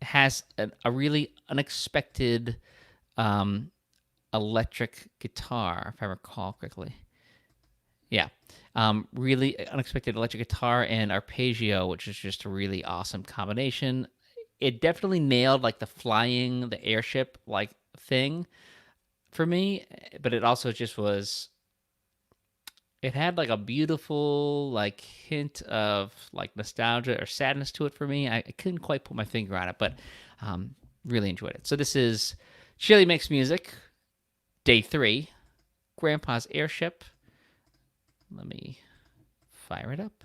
has a really unexpected electric guitar, if I recall correctly. Yeah. Really unexpected electric guitar and arpeggio, which is just a really awesome combination. It definitely nailed like the flying, the airship like thing for me, but it also just was, it had like a beautiful like hint of like nostalgia or sadness to it for me. I couldn't quite put my finger on it, but really enjoyed it. So this is Chili Makes Music, day 3, Grandpa's Airship. Let me fire it up.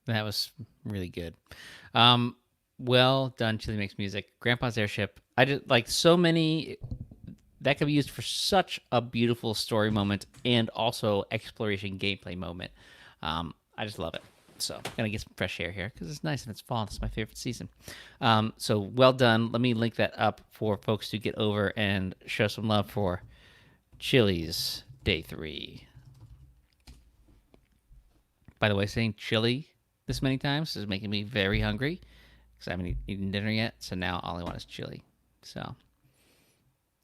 That was really good. Well done, Chili Makes Music. Grandpa's Airship. I did like so many that could be used for such a beautiful story moment and also exploration gameplay moment. I just love it. So I'm gonna get some fresh air here because it's nice and it's fall. It's my favorite season. So well done. Let me link that up for folks to get over and show some love for Chili's day 3. By the way, saying chili this many times is making me very hungry because I haven't eaten dinner yet. So now all I want is chili. So,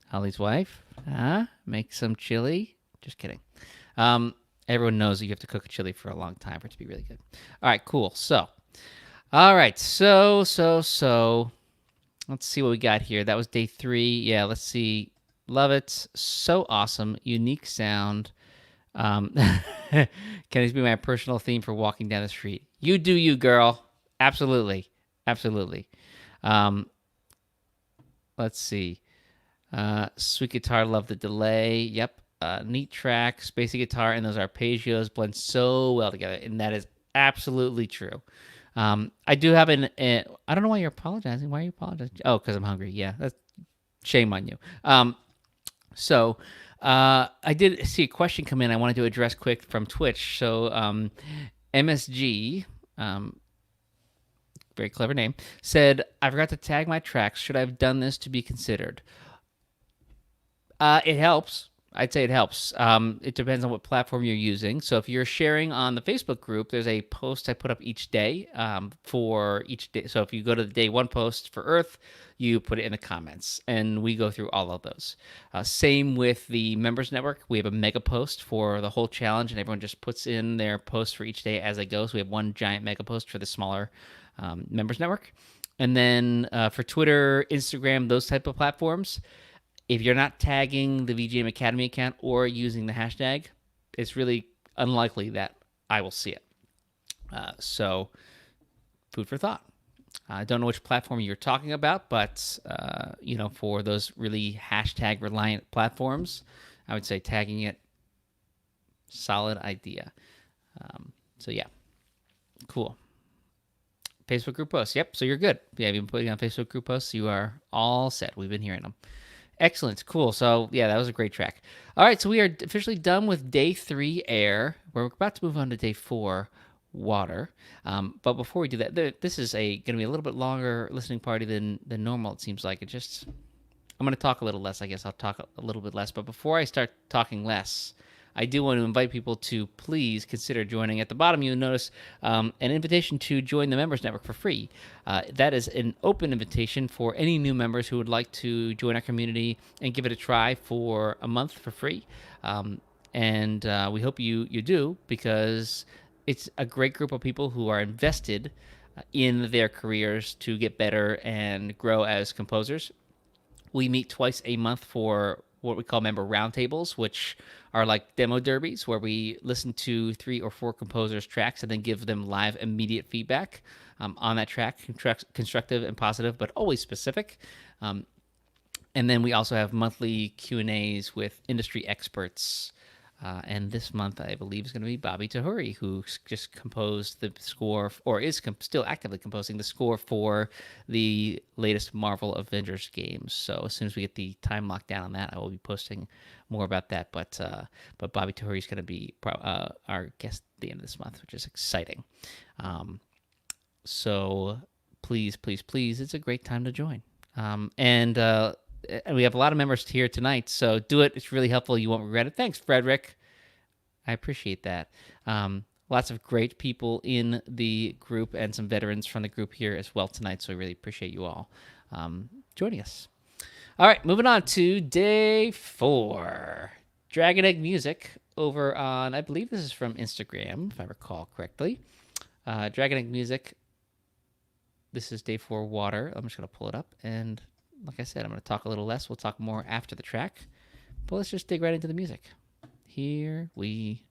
Holly's wife, make some chili. Just kidding. Everyone knows that you have to cook a chili for a long time for it to be really good. All right, cool. So, all right. So, let's see what we got here. That was day 3. Yeah, let's see. Love it. So awesome. Unique sound. Can this be my personal theme for walking down the street? You do you, girl. Absolutely. Let's see. Sweet guitar, love the delay. Yep. neat track, spacey guitar, and those arpeggios blend so well together, and that is absolutely true. I do have I don't know why you're apologizing. Why are you apologizing? Oh, because I'm hungry. Yeah, that's shame on you. I did see a question come in I wanted to address quick from Twitch. So MSG, very clever name, said, I forgot to tag my tracks. Should I have done this to be considered? It helps. I'd say it helps. It depends on what platform you're using. So if you're sharing on the Facebook group, there's a post I put up each day for each day. So if you go to the day one post for Earth, you put it in the comments, and we go through all of those. Same with the members network. We have a mega post for the whole challenge, and everyone just puts in their posts for each day as they go. So we have one giant mega post for the smaller members network. And then for Twitter, Instagram, those type of platforms, if you're not tagging the VGM Academy account or using the hashtag, it's really unlikely that I will see it. So, food for thought. I don't know which platform you're talking about, but for those really hashtag reliant platforms, I would say tagging it, solid idea. So yeah, cool. Facebook group posts. Yep. So you're good. Yeah, you've been putting on Facebook group posts. You are all set. We've been hearing them. Excellent. Cool. So, yeah, that was a great track. All right. So, we are officially done with day 3, air. We're about to move on to day 4, water. But before we do that, this is going to be a little bit longer listening party than normal, it seems like. I'm going to talk a little less. I guess I'll talk a little bit less. But before I start talking less, I do want to invite people to please consider joining. At the bottom, you'll notice an invitation to join the Members Network for free. That is an open invitation for any new members who would like to join our community and give it a try for a month for free. And we hope you do, because it's a great group of people who are invested in their careers to get better and grow as composers. We meet twice a month for what we call member roundtables, which are like demo derbies, where we listen to 3 or 4 composers' tracks and then give them live, immediate feedback on that track, constructive and positive, but always specific. And then we also have monthly Q&As with industry experts. And this month, I believe, is going to be Bobby Tahuri, who just composed the score, or is still actively composing the score for the latest Marvel Avengers games. So as soon as we get the time locked down on that, I will be posting more about that. But Bobby Tahuri is going to be our guest at the end of this month, which is exciting. So please, it's a great time to join. And we have a lot of members here tonight, so do it. It's really helpful. You won't regret it. Thanks, Frederick. I appreciate that. Lots of great people in the group and some veterans from the group here as well tonight, so I really appreciate you all joining us. All right, moving on to day 4. Dragon Egg Music over on, I believe this is from Instagram, if I recall correctly. Dragon Egg Music. This is day 4, water. I'm just going to pull it up, and like I said, I'm going to talk a little less. We'll talk more after the track. But let's just dig right into the music. Here we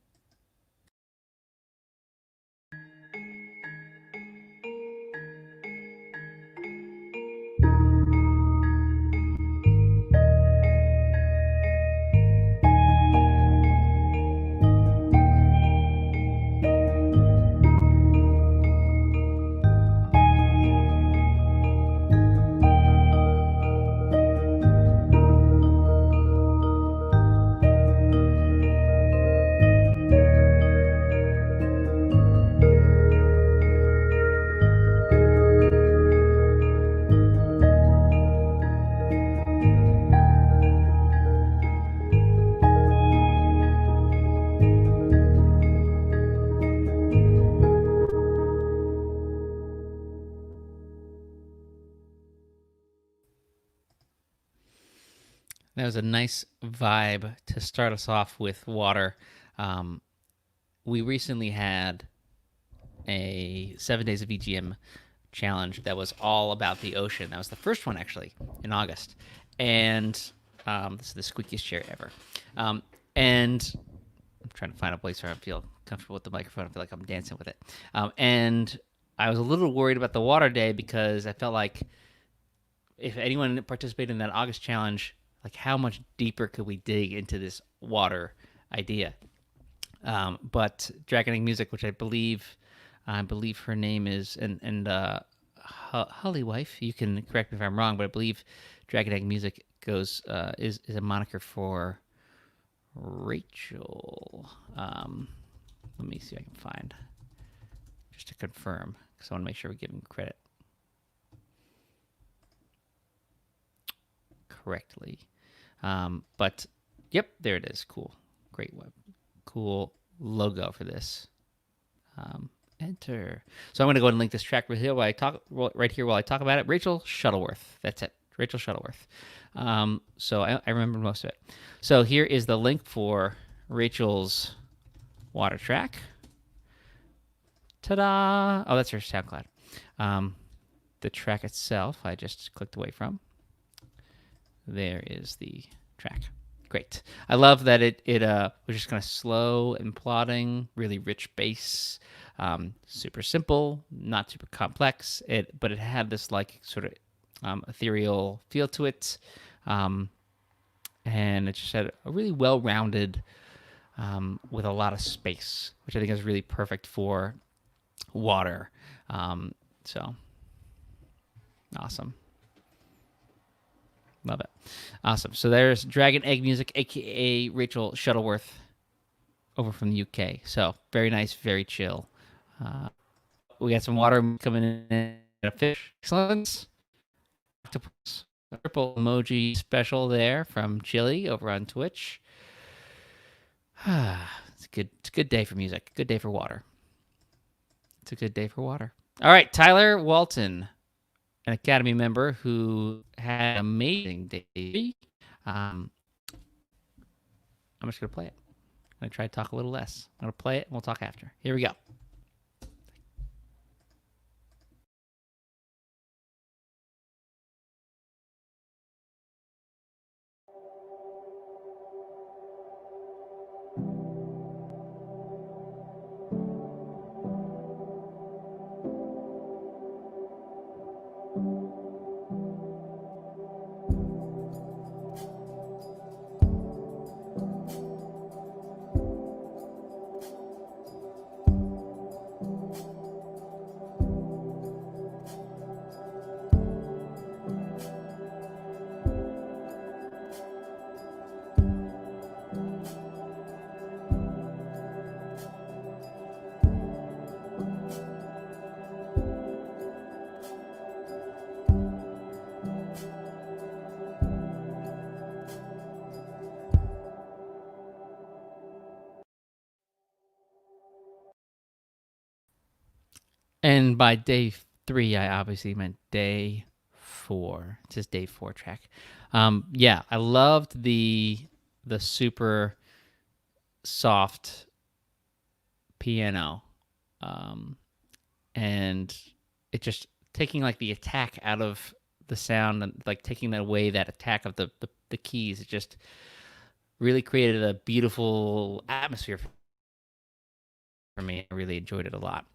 That was a nice vibe to start us off with water. We recently had a 7 days of VGM challenge that was all about the ocean. That was the first one, actually, in August. And this is the squeakiest chair ever. And I'm trying to find a place where I feel comfortable with the microphone. I feel like I'm dancing with it. And I was a little worried about the water day because I felt like if anyone participated in that August challenge, like how much deeper could we dig into this water idea? But Dragon Egg Music, which I believe her name is, and Holly Wife, you can correct me if I'm wrong, but I believe Dragon Egg Music is a moniker for Rachel. Let me see if I can find, just to confirm, because I want to make sure we give him credit correctly. But yep, there it is. Cool, great web, cool logo for this. Enter. So I'm going to go ahead and link this track right here while I talk about it. Rachel Shuttleworth. That's it. Rachel Shuttleworth. So I remember most of it. So here is the link for Rachel's water track. Ta-da! Oh, that's her SoundCloud. The track itself, I just clicked away from. There is the track. Great. I love that it was just kind of slow and plodding, really rich bass, super simple, not super complex. But it had this like sort of ethereal feel to it, and it just had a really well-rounded, with a lot of space, which I think is really perfect for water. So awesome. Love it. Awesome. So there's Dragon Egg Music, a.k.a. Rachel Shuttleworth, over from the UK. So very nice, very chill. We got some water coming in. A fish. Excellent. Octopus. A triple emoji special there from Chili over on Twitch. It's a good day for music. Good day for water. It's a good day for water. All right, Tyler Walton, an Academy member who had an amazing day. I'm just going to play it. I'm going to try to talk a little less. I'm going to play it, and we'll talk after. Here we go. And by day 3, I obviously meant day 4. It's his day 4 track. Yeah, I loved the super soft piano, and it just taking like the attack out of the sound and like taking that away, that attack of the keys. It just really created a beautiful atmosphere for me. I really enjoyed it a lot.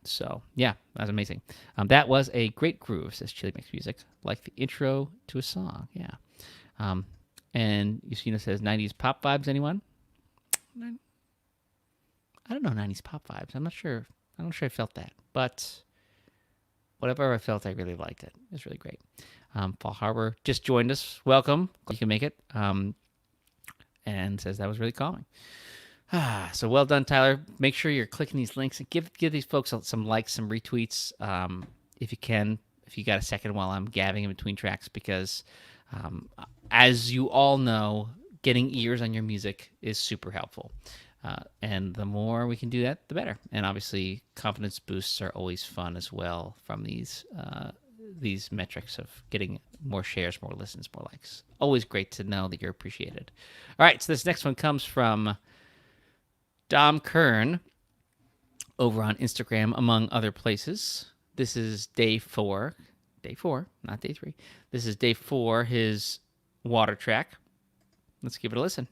So yeah, that was amazing. That was a great groove, says Chili Makes Music, like the intro to a song. Yeah. And Yusina says 90s pop vibes, anyone? I don't know 90s pop vibes. I'm not sure I felt that, but whatever I felt, I really liked it. It was really great. Fall Harbor just joined us. Welcome. You can make it. And says that was really calming. So well done, Tyler. Make sure you're clicking these links and give these folks some likes, some retweets, if you can, if you got a second while I'm gabbing in between tracks, because as you all know, getting ears on your music is super helpful. And the more we can do that, the better. And obviously, confidence boosts are always fun as well from these metrics of getting more shares, more listens, more likes. Always great to know that you're appreciated. All right, so this next one comes from Dom Kern over on Instagram, among other places. This is day 4, not day 3. This is day 4, his water track. Let's give it a listen.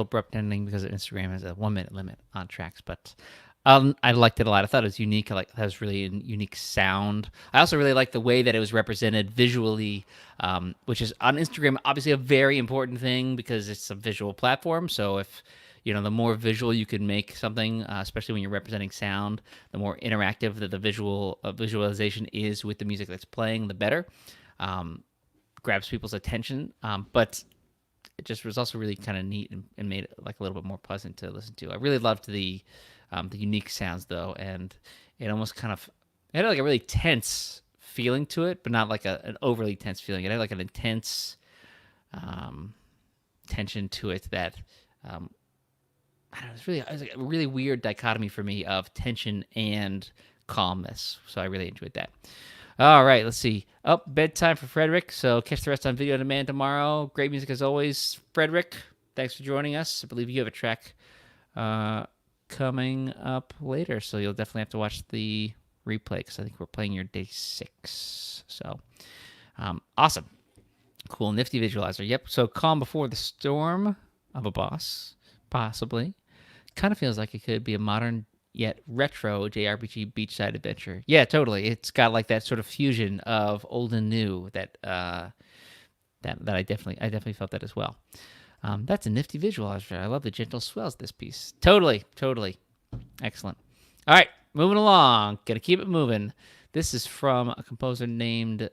abrupt ending because Instagram has a 1-minute limit on tracks, but I liked it a lot. I thought it was unique. I like that was really a unique sound. I also really liked the way that it was represented visually, which is on Instagram obviously a very important thing because it's a visual platform. So if the more visual you can make something, especially when you're representing sound, the more interactive that the visualization is with the music that's playing, the better. Grabs people's attention, but it just was also really kind of neat and made it like a little bit more pleasant to listen to. I really loved the unique sounds though, and it almost kind of it had like a really tense feeling to it, but not like an overly tense feeling. It had like an intense tension to it that I don't know, it was like a really weird dichotomy for me of tension and calmness. So I really enjoyed that. All right, let's see. Oh, bedtime for Frederick. So catch the rest on video on demand tomorrow. Great music as always. Frederick, thanks for joining us. I believe you have a track coming up later, so you'll definitely have to watch the replay because I think we're playing your day 6. So awesome. Cool, nifty visualizer. Yep, so calm before the storm of a boss, possibly. Kind of feels like it could be a modern yet retro JRPG beachside adventure. Yeah, totally. It's got like that sort of fusion of old and new that that I definitely felt that as well. That's a nifty visualizer. I love the gentle swells of this piece. Totally. Excellent. All right, moving along. Gonna keep it moving. This is from a composer named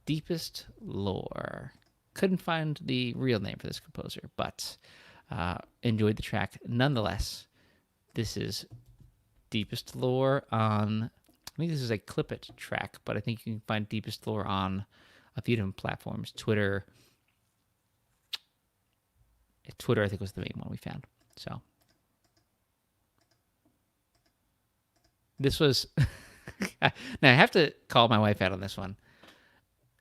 Deepest Lore. Couldn't find the real name for this composer, but enjoyed the track nonetheless. This is Deepest Lore on, I think this is a Clip It track, but I think you can find Deepest Lore on a few different platforms. Twitter, I think was the main one we found. So this was, now I have to call my wife out on this one.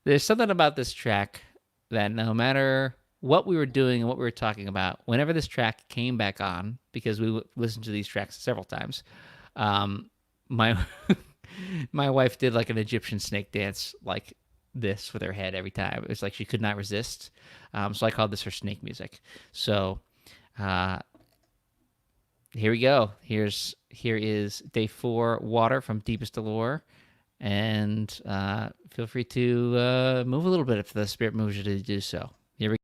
There's something about this track that no matter what we were doing and what we were talking about, whenever this track came back on, because we listened to these tracks several times, my my wife did like an Egyptian snake dance like this with her head every time. It was like she could not resist. So I called this her snake music. So here we go. Here is day 4, Water from Deepest Allure. And feel free to move a little bit if the spirit moves you to do so. Here we go.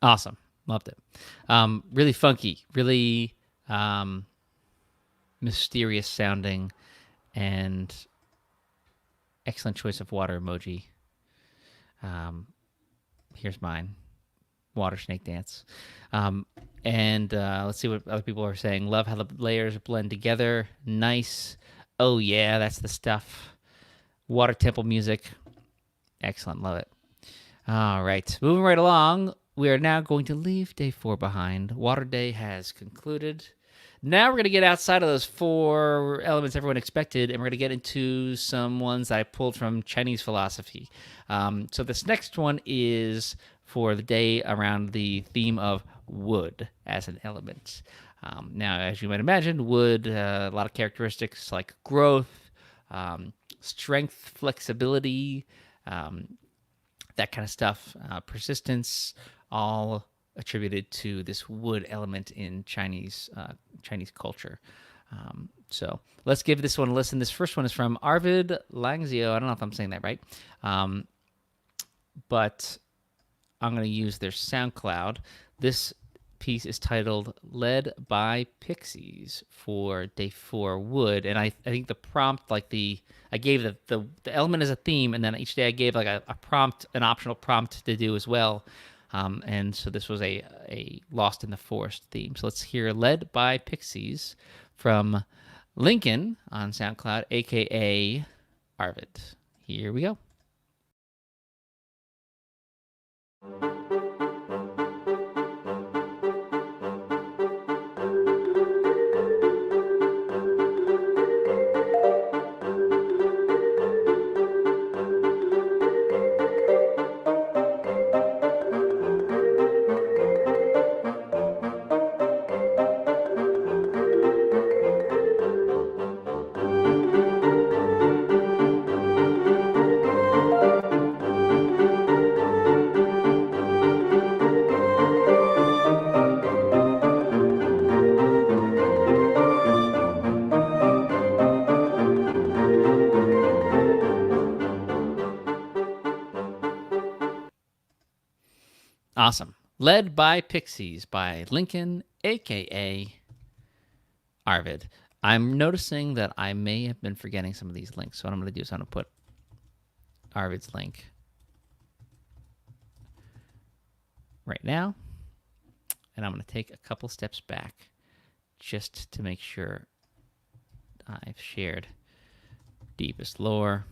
Awesome. Loved it. Really funky, really mysterious sounding, and excellent choice of water emoji. Here's mine. Water snake dance. And let's see what other people are saying. Love how the layers blend together. Nice. Oh, yeah, that's the stuff. Water temple music. Excellent. Love it. All right. Moving right along. We are now going to leave day 4 behind. Water Day has concluded. Now we're going to get outside of those 4 elements everyone expected, and we're going to get into some ones I pulled from Chinese philosophy. So this next one is for the day around the theme of wood as an element. Now, as you might imagine, wood, a lot of characteristics like growth, strength, flexibility, that kind of stuff, persistence, all attributed to this wood element in Chinese culture. So let's give this one a listen. This first one is from Arvid Langzio. I don't know if I'm saying that right, but I'm going to use their SoundCloud. This piece is titled "Led by Pixies" for day 4 wood, and I think the prompt, I gave the element as a theme, and then each day I gave like a prompt, an optional prompt to do as well. And so this was a Lost in the Forest theme. So let's hear "Led by Pixies" from Lincoln on SoundCloud, aka Arvid. Here we go. Awesome. Led by Pixies by Lincoln, aka Arvid. I'm noticing that I may have been forgetting some of these links. So what I'm going to do is I'm going to put Arvid's link right now. And I'm going to take a couple steps back just to make sure I've shared deepest lore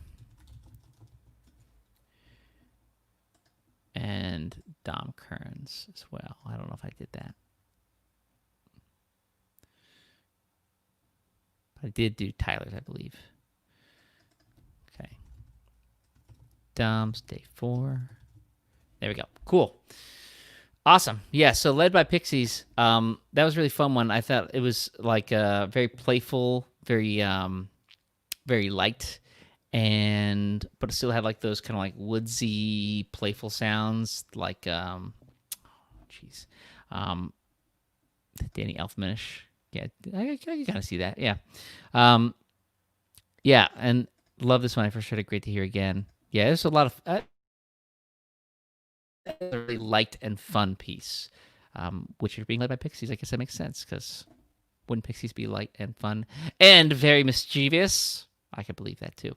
and Dom Kearns as well. I don't know if I did that. I did do Tyler's, I believe. Okay. Dom's day 4. There we go. Cool. Awesome. Yeah, so Led by Pixies, that was a really fun one. I thought it was like very playful, very light, but it still had like those kind of like woodsy, playful sounds, like Danny Elfmanish. Yeah, I can kind of see that. Yeah, yeah, and love this one. I first heard it. Great to hear again. Yeah, there's a lot of a really light and fun piece, which are being led by Pixies. I guess that makes sense, because wouldn't Pixies be light and fun and very mischievous? I could believe that too.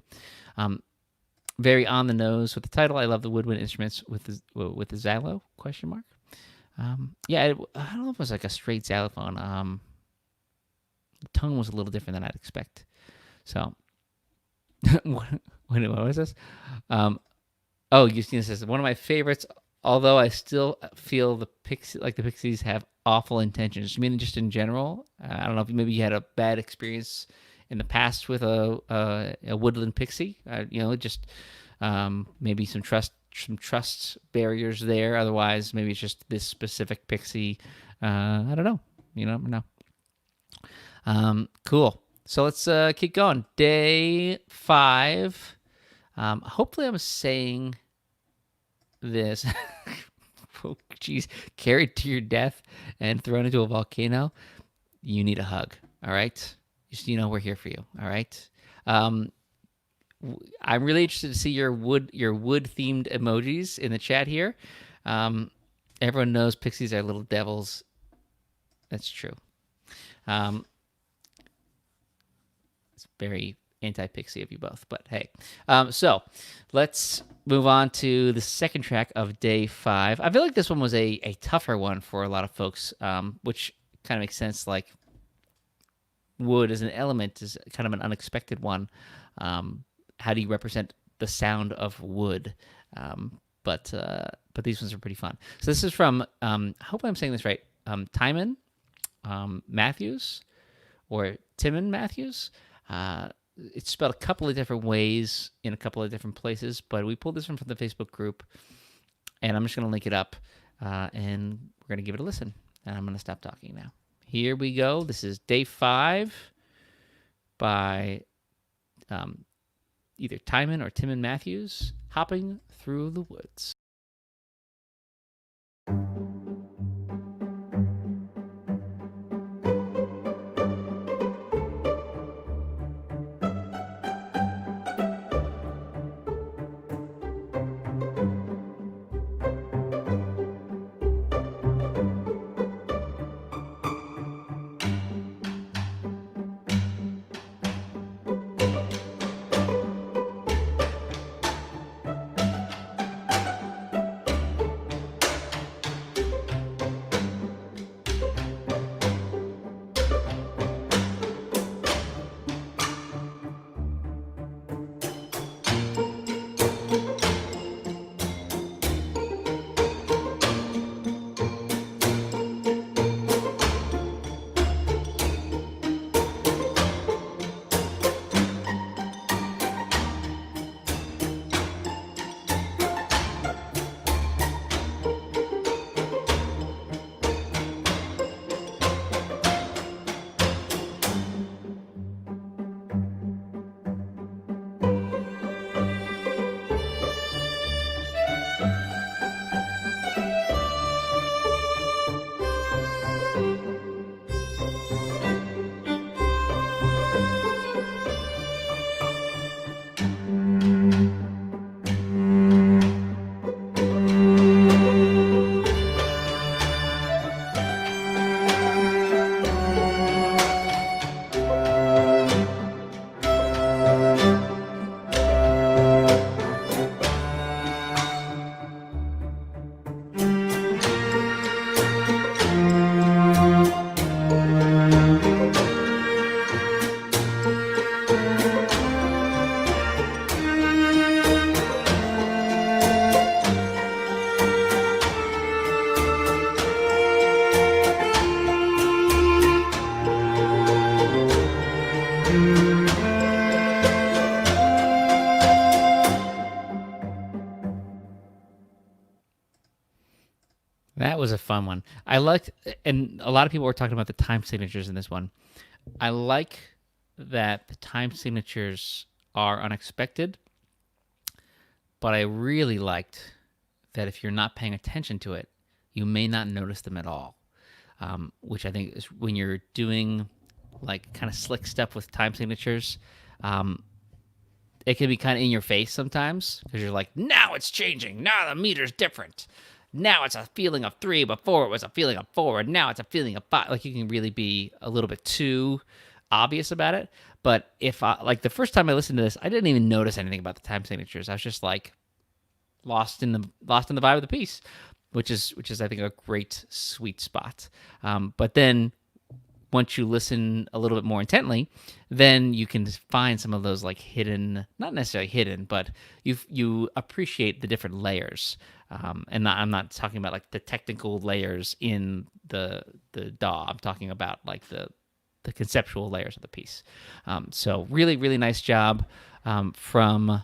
Very on the nose with the title. I love the woodwind instruments with the xylo ? Yeah, I don't know if it was like a straight xylophone. The tone was a little different than I'd expect. So, what was this? Justina says, one of my favorites, although I still feel the Pixies have awful intentions. You mean just in general? I don't know if maybe you had a bad experience in the past with a woodland pixie. Just maybe some trust barriers there. Otherwise, maybe it's just this specific pixie. I don't know. You never know. Cool. So let's keep going. Day 5. Hopefully I'm saying this. Oh, geez. Carried to your death and thrown into a volcano. You need a hug. All right? Just, we're here for you. All right? I'm really interested to see your wood themed emojis in the chat here. Everyone knows Pixies are little devils. That's true. It's very anti-Pixie of you both, but hey. So let's move on to the second track of day 5. I feel like this one was a tougher one for a lot of folks, which kind of makes sense. Like, wood as an element is kind of an unexpected one. How do you represent the sound of wood? But these ones are pretty fun. So this is from, I hope I'm saying this right, Timon Matthews, or Timon Matthews. It's spelled a couple of different ways in a couple of different places, but we pulled this one from the Facebook group, and I'm just going to link it up, and we're going to give it a listen, and I'm going to stop talking now. Here we go. This is day 5 by either Timon or Timon Matthews, Hopping Through the Woods. That was a fun one. I liked, and a lot of people were talking about the time signatures in this one. I like that the time signatures are unexpected, but I really liked that if you're not paying attention to it, you may not notice them at all, which I think is when you're doing like kind of slick stuff with time signatures. It can be kind of in your face sometimes because you're like, now it's changing. Now the meter's different. Now it's a feeling of 3. Before it was a feeling of 4. And now it's a feeling of 5. Like you can really be a little bit too obvious about it. But if like the first time I listened to this, I didn't even notice anything about the time signatures. I was just like lost in the vibe of the piece, which is I think a great sweet spot. But then once you listen a little bit more intently, then you can find some of those like hidden, not necessarily hidden, but you appreciate the different layers. And I'm not talking about like the technical layers in the DAW. I'm talking about like the conceptual layers of the piece. So really, really nice job from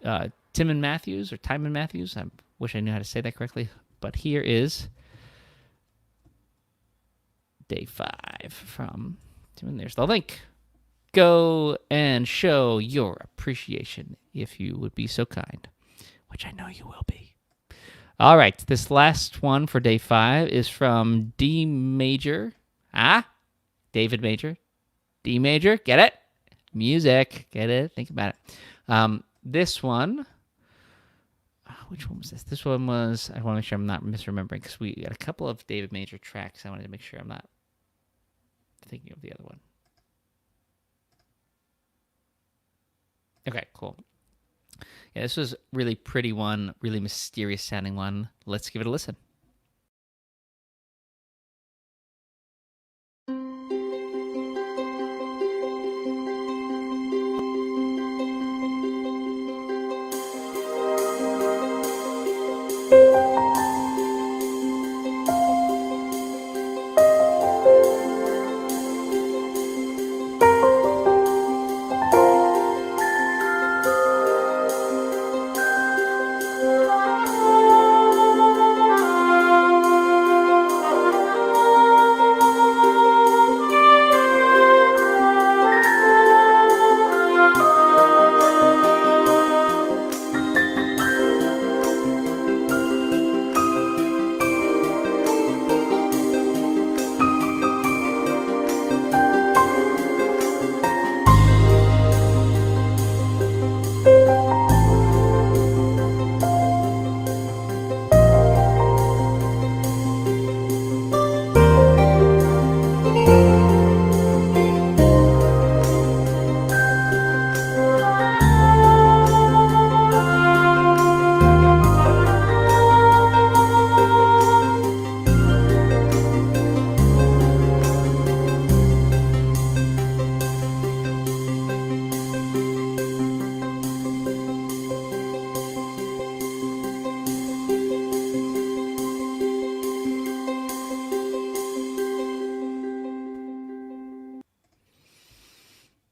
Timon Matthews or Timon Matthews. I wish I knew how to say that correctly, but here is Day 5 from Timon. There's the link. Go and show your appreciation if you would be so kind, which I know you will be. All right, this last one for Day 5 is from D major. David Major. D major, get it? Music, get it? Think about it. This one, which one was this? This one was, I want to make sure I'm not misremembering because we got a couple of David Major tracks. I wanted to make sure I'm not thinking of the other one. Okay, cool. Yeah, this was a really pretty one, really mysterious sounding one. Let's give it a listen.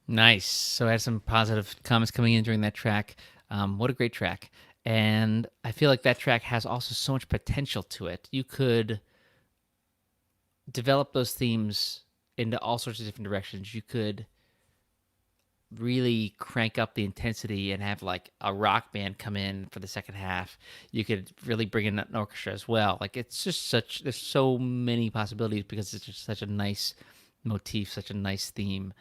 Nice. So I had some positive comments coming in during that track. What a great track. And I feel like that track has also so much potential to it. You could develop those themes into all sorts of different directions. You could really crank up the intensity and have like a rock band come in for the second half. You could really bring in an orchestra as well. Like it's just there's so many possibilities because it's just such a nice motif, such a nice theme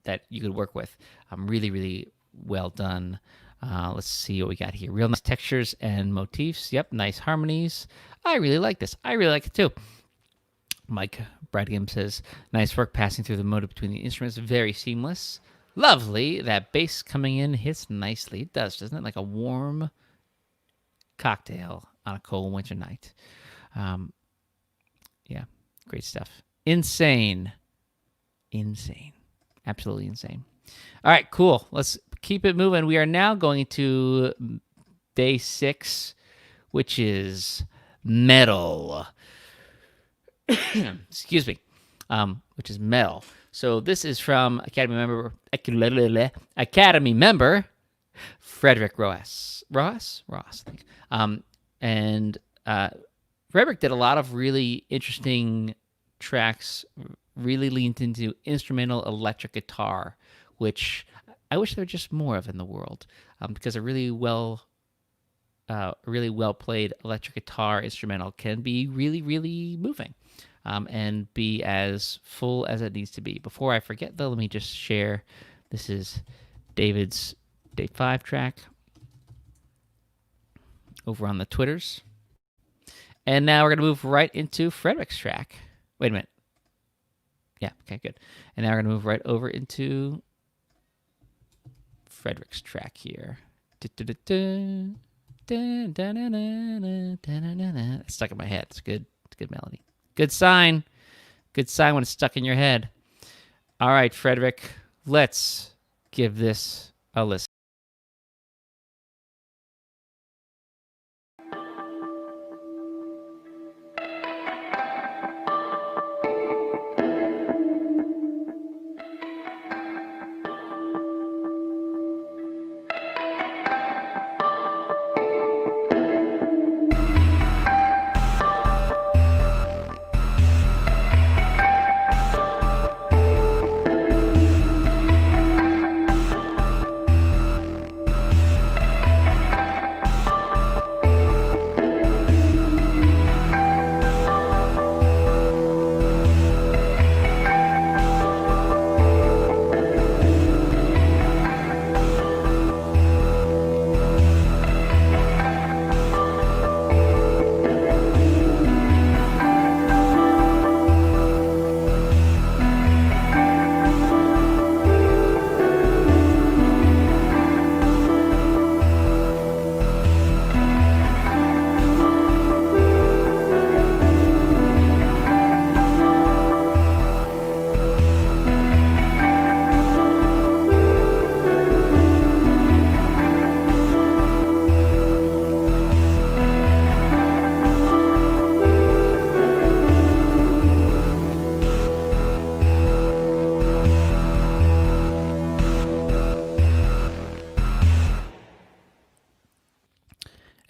that you could work with. Really, really well done. Let's see what we got here. Real nice textures and motifs. Yep, nice harmonies. I really like this. I really like it too. Mike Bradgam says, nice work passing through the motive between the instruments. Very seamless. Lovely. That bass coming in hits nicely. It does, doesn't it? Like a warm cocktail on a cold winter night. Yeah, great stuff. Insane. Absolutely insane. All right, cool. Let's keep it moving. We are now going to Day 6, which is metal. Excuse me. Which is metal. So this is from Academy member Frederick Roas. Ross, I think. And Frederick did a lot of really interesting tracks, really leaned into instrumental electric guitar, which I wish there were just more of in the world, because a really well played electric guitar instrumental can be really, really moving, and be as full as it needs to be. Before I forget, though, let me just share. This is David's Day 5 track over on the Twitters. And now we're going to move right into Frederick's track. Wait a minute. Yeah, okay, good. And now we're going to move right over into Frederick's track here. It's stuck in my head. It's good. It's a good melody. Good sign. Good sign when it's stuck in your head. All right, Frederick, let's give this a listen.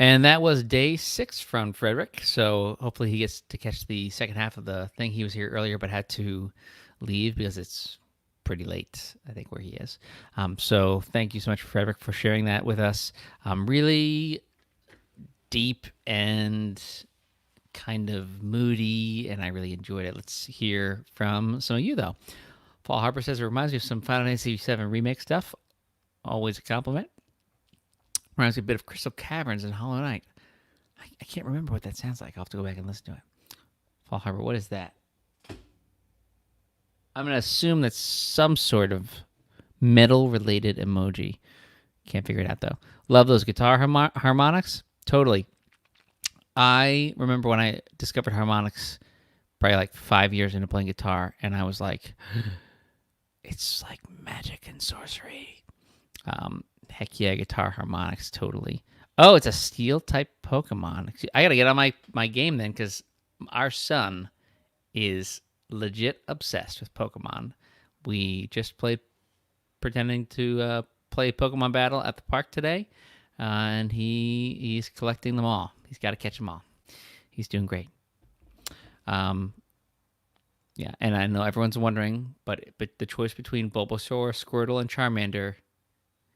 And that was day 6 from Frederick. So hopefully he gets to catch the second half of the thing. He was here earlier, but had to leave because it's pretty late, I think, where he is. So thank you so much, Frederick, for sharing that with us. Really deep and kind of moody, and I really enjoyed it. Let's hear from some of you, though. Paul Harper says it reminds me of some Final Fantasy VII Remake stuff. Always a compliment. Reminds me a bit of Crystal Caverns and Hollow Knight. I can't remember what that sounds like. I'll have to go back and listen to it. Fall Harbor, what is that? I'm going to assume that's some sort of metal-related emoji. Can't figure it out, though. Love those guitar harmonics. Totally. I remember when I discovered harmonics probably like 5 years into playing guitar, and I was like, it's like magic and sorcery. Heck yeah, guitar harmonics, totally. Oh, it's a steel-type Pokemon. I got to get on my game then, because our son is legit obsessed with Pokemon. We just played pretending to play Pokemon Battle at the park today, and he's collecting them all. He's got to catch them all. He's doing great. Yeah, and I know everyone's wondering, but the choice between Bulbasaur, Squirtle, and Charmander,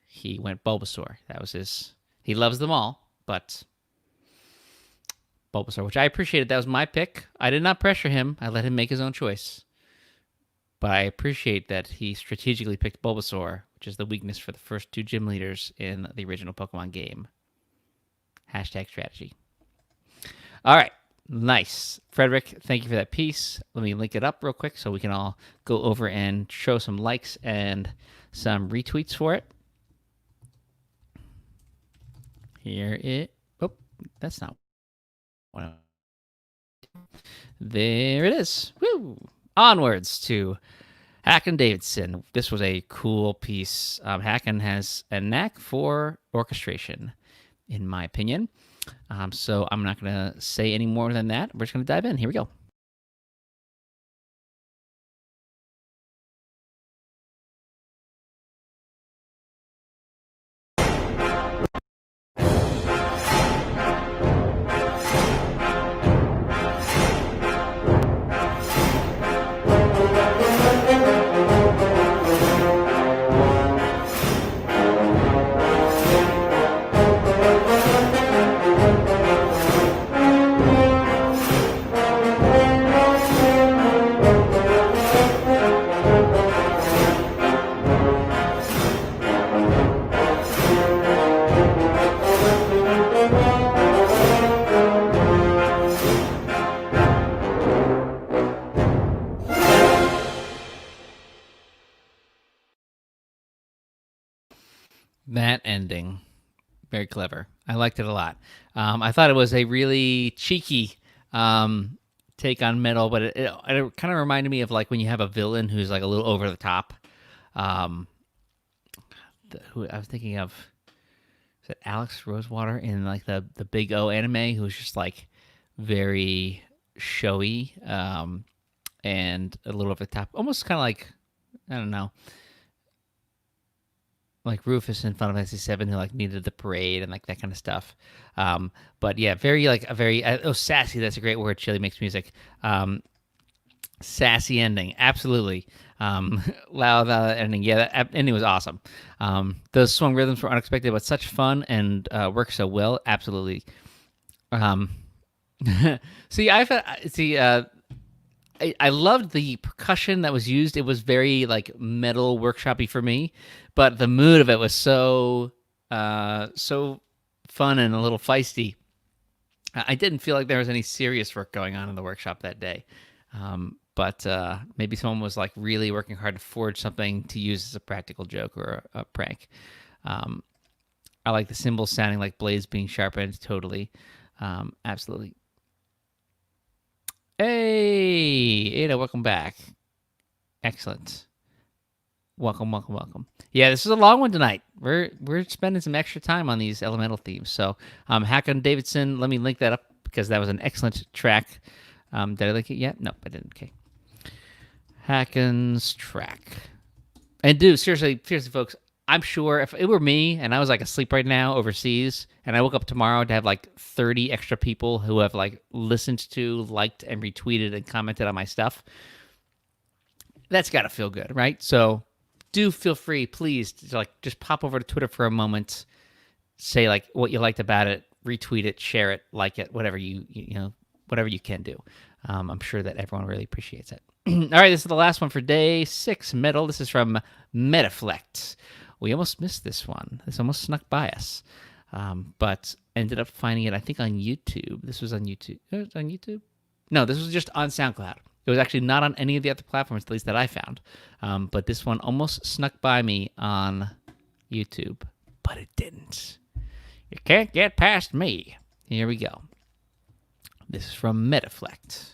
he went Bulbasaur. That was his. He loves them all, but Bulbasaur, which I appreciated. That was my pick. I did not pressure him. I let him make his own choice. But I appreciate that he strategically picked Bulbasaur, which is the weakness for the first 2 gym leaders in the original Pokemon game. Hashtag strategy. All right. Nice. Frederick, thank you for that piece. Let me link it up real quick so we can all go over and show some likes and some retweets for it. Here it. Oh, that's not what there it is. Woo! Onwards to Hacken Davidson. This was a cool piece. Hacken has a knack for orchestration, in my opinion. So I'm not going to say any more than that. We're just going to dive in. Here we go. That ending, very clever. I liked it a lot. I thought it was a really cheeky take on metal, but it kind of reminded me of like when you have a villain who's like a little over the top. Who I was thinking of, is it Alex Rosewater in like the Big O anime, who's just like very showy and a little over the top, almost kind of like, I don't know, like Rufus in Final Fantasy VII, who like needed the parade and like that kind of stuff. But yeah, very like a very sassy. That's a great word. Chili makes music. Sassy ending, absolutely. Loud ending. Yeah, that ending was awesome. Those swung rhythms were unexpected, but such fun and worked so well. Absolutely. See, I loved the percussion that was used. It was very like metal workshoppy for me, but the mood of it was so fun and a little feisty. I didn't feel like there was any serious work going on in the workshop that day. But maybe someone was like really working hard to forge something to use as a practical joke or a prank. I like the cymbals sounding like blades being sharpened. Totally. Absolutely. Hey, Ada, welcome back. Excellent. Welcome. Yeah, this is a long one tonight. We're spending some extra time on these elemental themes. So, Hakon Davidson, let me link that up because that was an excellent track. Did I link it yet? Nope, I didn't. Okay. Hakon's track. And dude, seriously, folks, I'm sure if it were me and I was like asleep right now overseas and I woke up tomorrow to have like 30 extra people who have like listened to, liked, and retweeted and commented on my stuff, that's got to feel good, right? So do feel free, please, to like just pop over to Twitter for a moment, say like what you liked about it, retweet it, share it, like it, whatever you know, whatever you can do. I'm sure that everyone really appreciates it. All right, this is the last one for day 6, metal. This is from Metaflex. We almost missed this one. This almost snuck by us, but ended up finding it, I think, on YouTube. This was on YouTube. It was on YouTube? No, this was just on SoundCloud. It was actually not on any of the other platforms, at least that I found. But this one almost snuck by me on YouTube, but it didn't. You can't get past me. Here we go. This is from Metaflex.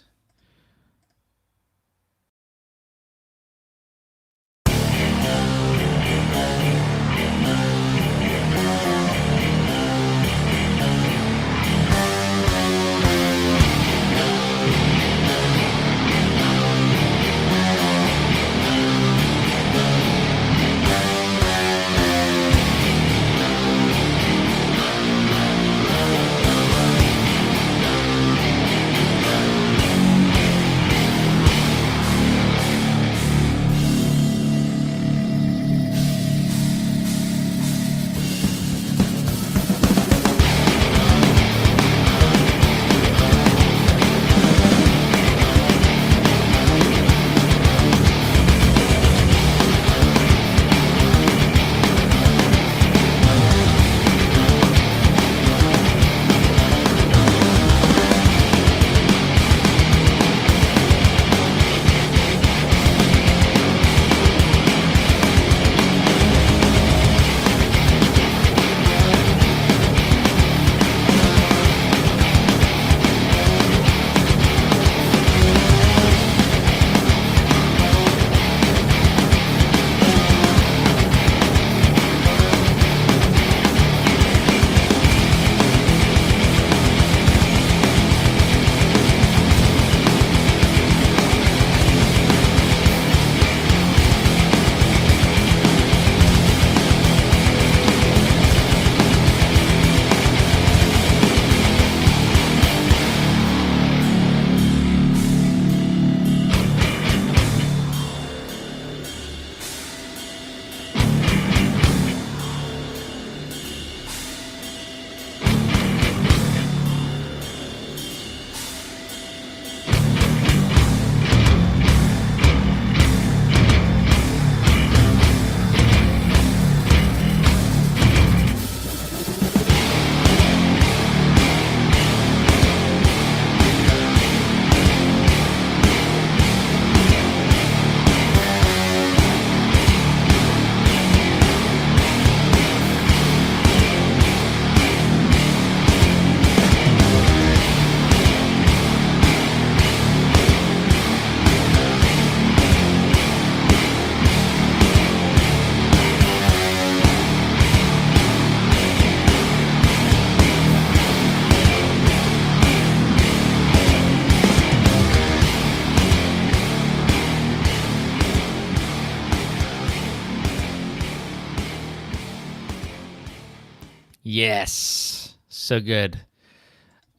Yes, so good.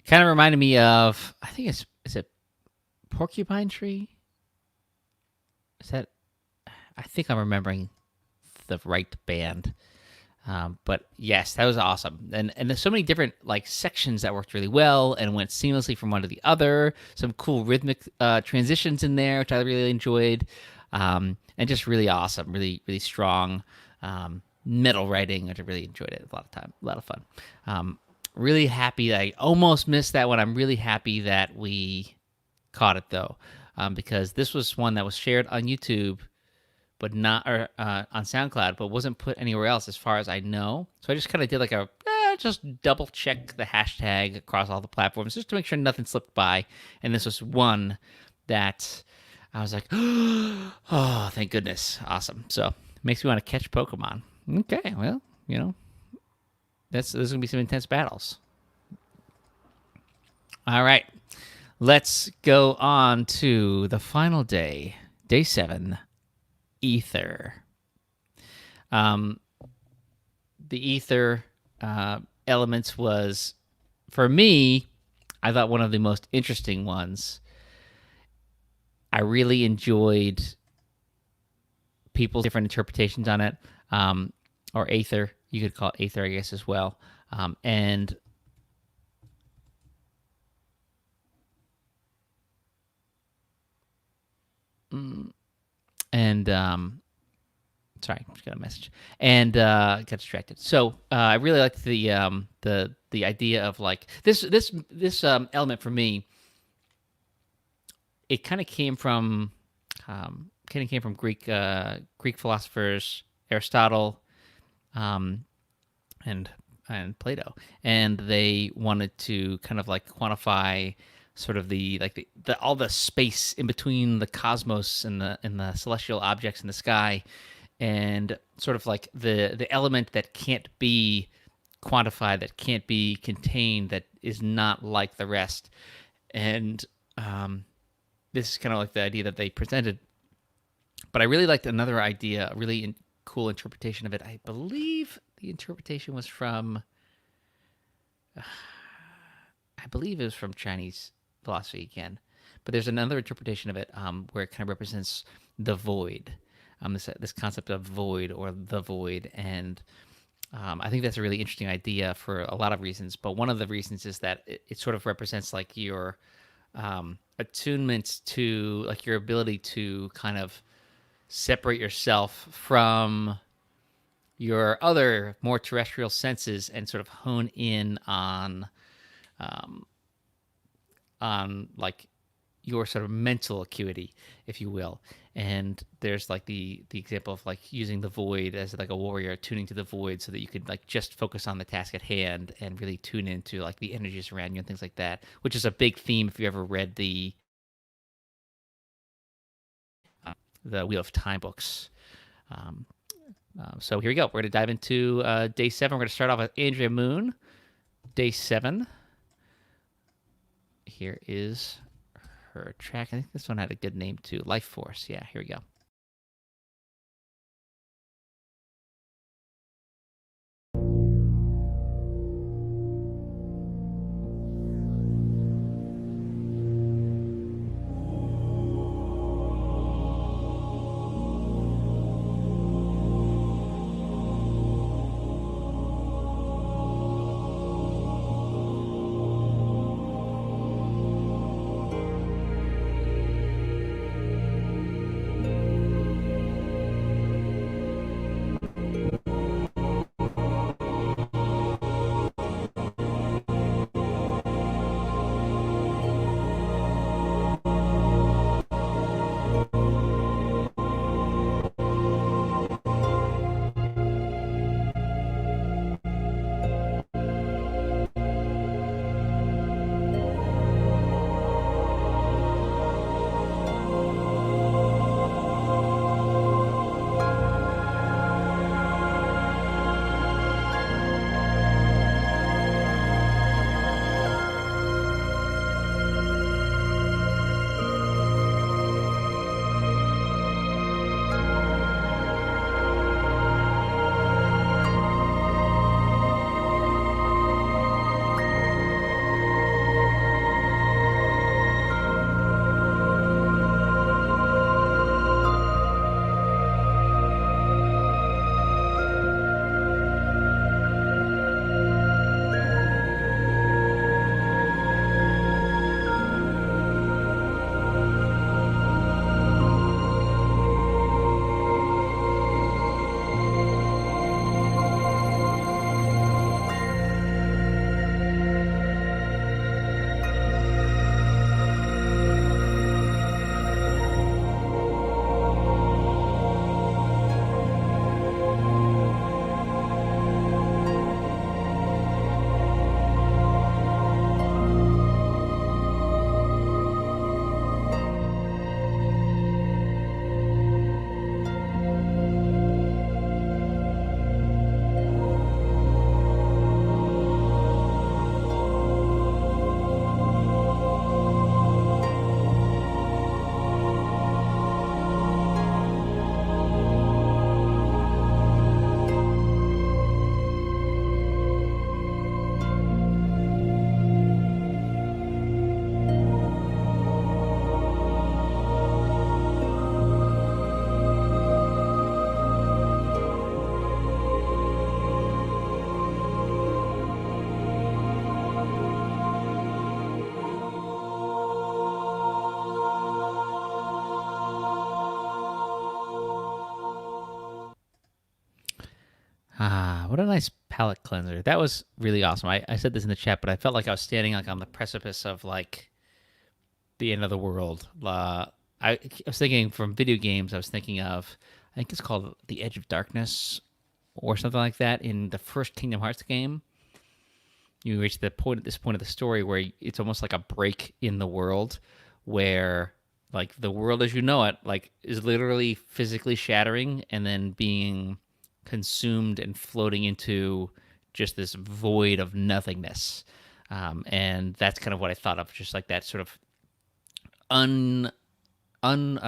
Kind of reminded me of, I think is it Porcupine Tree? Is that? I think I'm remembering the right band. But yes, that was awesome, and there's so many different like sections that worked really well and went seamlessly from one to the other. Some cool rhythmic transitions in there, which I really enjoyed, and just really awesome, really strong metal writing. I just really enjoyed it. A lot of fun. Really happy that I almost missed that one. I'm really happy that we caught it though, because this was one that was shared on YouTube but not or on SoundCloud, but wasn't put anywhere else as far as I know. So I just kind of did like a just double check the hashtag across all the platforms just to make sure nothing slipped by. And this was one that I was like, oh, thank goodness, awesome. So makes me want to catch Pokemon. Okay, well, there's gonna be some intense battles. All right, let's go on to the final day, day 7. Ether. The ether elements was, for me, I thought one of the most interesting ones. I really enjoyed people's different interpretations on it, or aether. You could call it aether, I guess, as well. And sorry, just got a message and got distracted. So I really liked the idea of like this element for me. It kind of came from Greek philosophers, Aristotle, and Plato, and they wanted to kind of like quantify sort of the all the space in between the cosmos and the celestial objects in the sky, and sort of like the element that can't be quantified, that can't be contained, that is not like the rest. And this is kind of like the idea that they presented. But I really liked another idea, a really cool interpretation of it. I believe the interpretation was from, I believe it was from Chinese philosophy again. But there's another interpretation of it where it kind of represents the void, this concept of void or the void. And I think that's a really interesting idea for a lot of reasons. But one of the reasons is that it sort of represents like your attunement to, like your ability to kind of separate yourself from your other more terrestrial senses and sort of hone in on like your sort of mental acuity, if you will. And there's like the example of like using the void as like a warrior, tuning to the void so that you could like just focus on the task at hand and really tune into like the energies around you and things like that, which is a big theme if you ever read the Wheel of Time books. So here we go. We're going to dive into day 7. We're going to start off with Andrea Moon. Day 7. Here is her track. I think this one had a good name too. Life Force. Yeah, here we go. What a nice palate cleanser. That was really awesome. I said this in the chat, but I felt like I was standing like on the precipice of like the end of the world. I was thinking from video games. I was thinking of, I think it's called The Edge of Darkness or something like that. In the first Kingdom Hearts game, you reach the point at this point of the story where it's almost like a break in the world, where like the world as you know it like is literally physically shattering and then being consumed and floating into just this void of nothingness. And that's kind of what I thought of, just like that sort of un un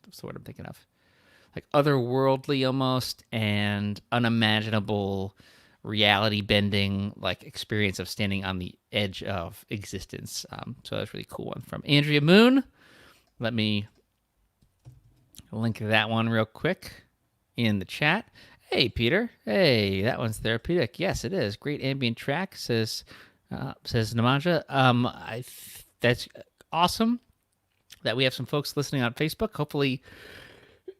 what's the word I'm thinking of? Like otherworldly almost and unimaginable reality bending like experience of standing on the edge of existence. So that's a really cool one from Andrea Moon. Let me link that one real quick in the chat. Hey Peter, hey, that one's therapeutic. Yes, it is. Great ambient track, says Nemanja. That's awesome that we have some folks listening on Facebook. Hopefully,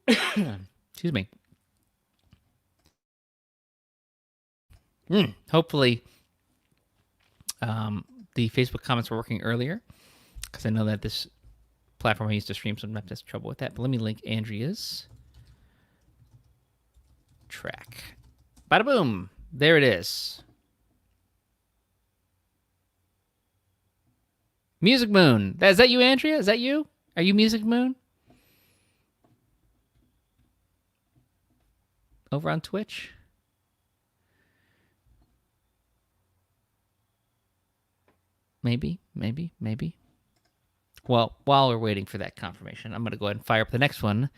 excuse me. Hopefully, the Facebook comments were working earlier, because I know that this platform I used to stream sometimes has trouble with that. But let me link Andrea's track. Bada boom! There it is. Music Moon. Is that you, Andrea? Is that you? Are you Music Moon? Over on Twitch? Maybe. Well, while we're waiting for that confirmation, I'm going to go ahead and fire up the next one.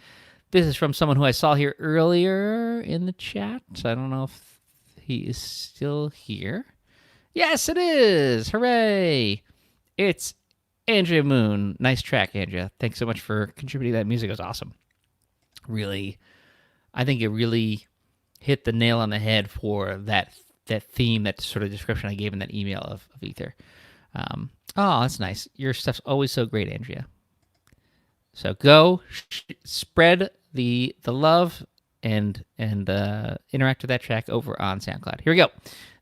This is from someone who I saw here earlier in the chat. So I don't know if he is still here. Yes, it is. Hooray. It's Andrea Moon. Nice track, Andrea. Thanks so much for contributing. That music was awesome. Really, I think it really hit the nail on the head for that theme, that sort of description I gave in that email of Ether. Oh, that's nice. Your stuff's always so great, Andrea. So go spread the love and interact with that track over on SoundCloud. Here we go.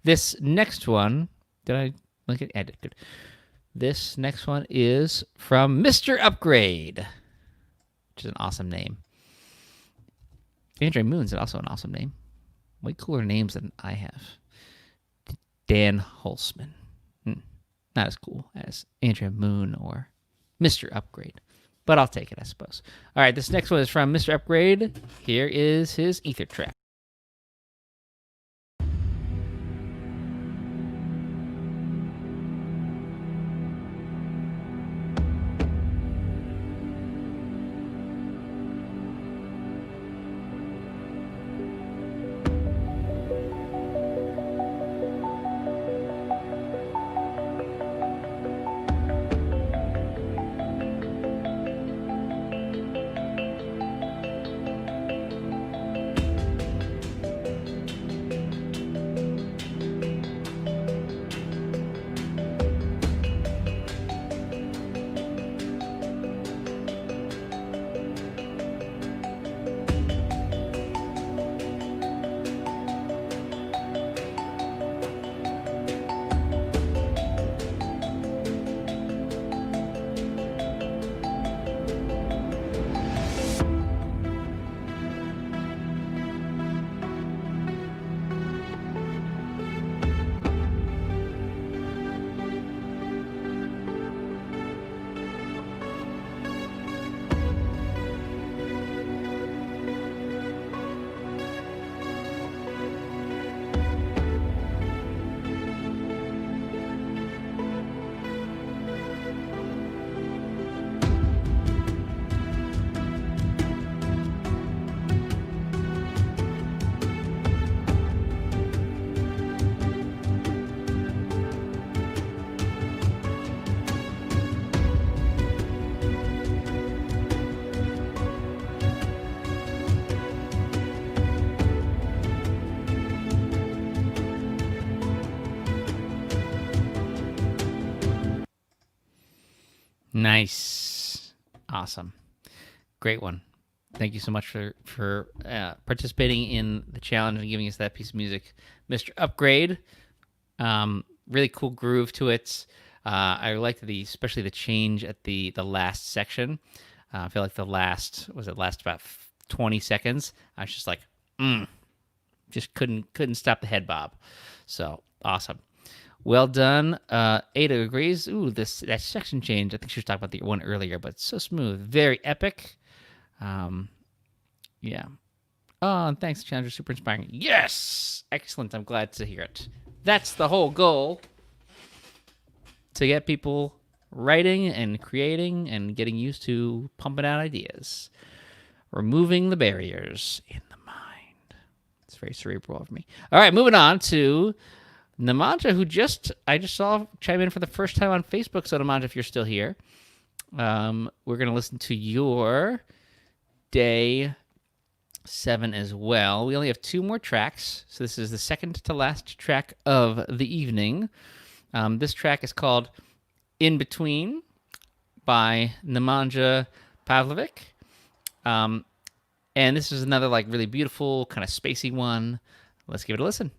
This next one, did I link it? I did. Good. This next one is from Mr. Upgrade, which is an awesome name. Andrea Moon's also an awesome name. Way cooler names than I have. Dan Holzman. Not as cool as Andrea Moon or Mr. Upgrade, but I'll take it, I suppose. All right, this next one is from Mr. Upgrade. Here is his Ether track. Nice. Awesome. Great one. Thank you so much for participating in the challenge and giving us that piece of music, Mr. Upgrade. Really cool groove to it. I like especially the change at the last section. I feel like the last about 20 seconds. I was just like, just couldn't stop the head bob. So awesome. Well done. Ada agrees. Ooh, that section change. I think she was talking about the one earlier, but it's so smooth, very epic. Yeah. Oh, and thanks, Challenger. Super inspiring. Yes! Excellent. I'm glad to hear it. That's the whole goal. To get people writing and creating and getting used to pumping out ideas. Removing the barriers in the mind. It's very cerebral of me. All right, moving on to Nemanja, who I just saw chime in for the first time on Facebook. So, Nemanja, if you're still here, we're going to listen to your day 7 as well. We only have 2 more tracks, so this is the second to last track of the evening. This track is called In Between by Nemanja Pavlovik. And this is another like really beautiful, kind of spacey one. Let's give it a listen.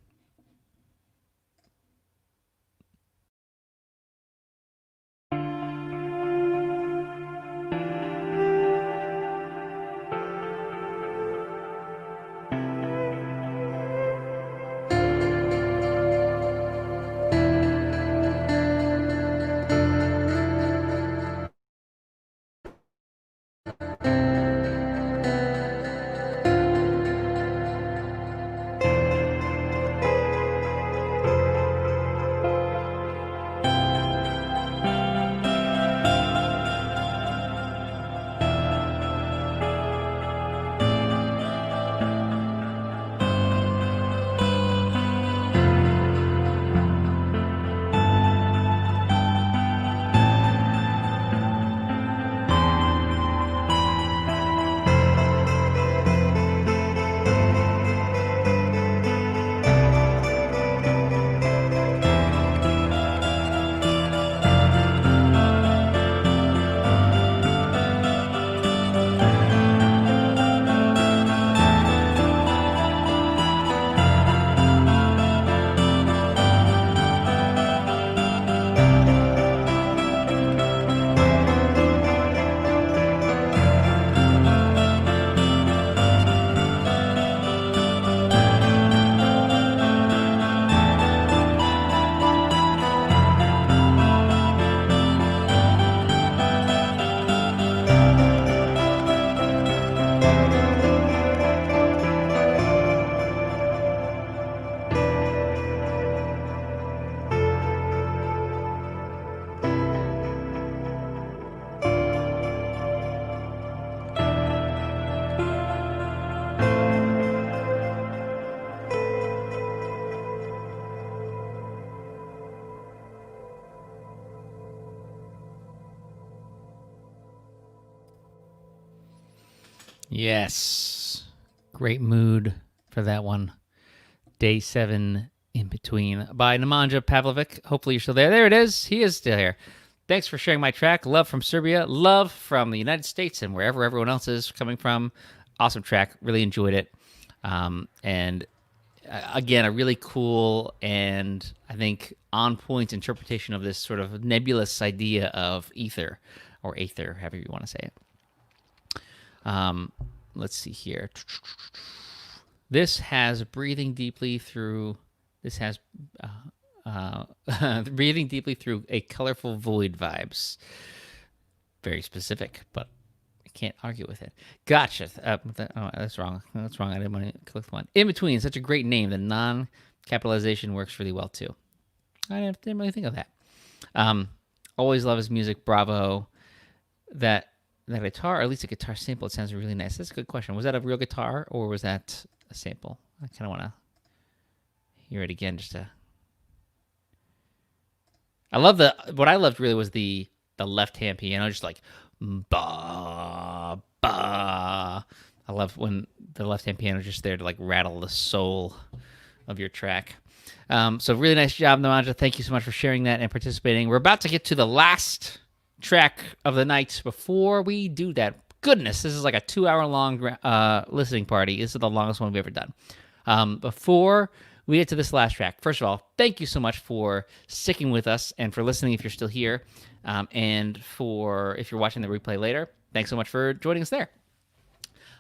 Yes. Great mood for that one. Day 7 In Between by Nemanja Pavlovik. Hopefully you're still there. There it is. He is still here. Thanks for sharing my track. Love from Serbia. Love from the United States and wherever everyone else is coming from. Awesome track. Really enjoyed it. And again, a really cool and I think on point interpretation of this sort of nebulous idea of ether or aether, however you want to say it. Let's see here. This has breathing deeply through. This has breathing deeply through a colorful void vibes. Very specific, but I can't argue with it. Gotcha. That's wrong. That's wrong. I didn't want to click the one. In Between, such a great name. The non-capitalization works really well too. I didn't really think of that. Always love his music. Bravo. That guitar, or at least a guitar sample, it sounds really nice. That's a good question. Was that a real guitar or was that a sample? I kind of want to hear it again just to... what I loved really was the left-hand piano, just like ba, ba. I love when the left-hand piano is just there to like rattle the soul of your track. So really nice job, Nemanja. Thank you so much for sharing that and participating. We're about to get to the last track of the night. Before we do that, goodness, this is like a 2-hour long listening party. This is the longest one we've ever done. Before we get to this last track, first of all, thank you so much for sticking with us and for listening if you're still here, and for if you're watching the replay later. Thanks so much for joining us there.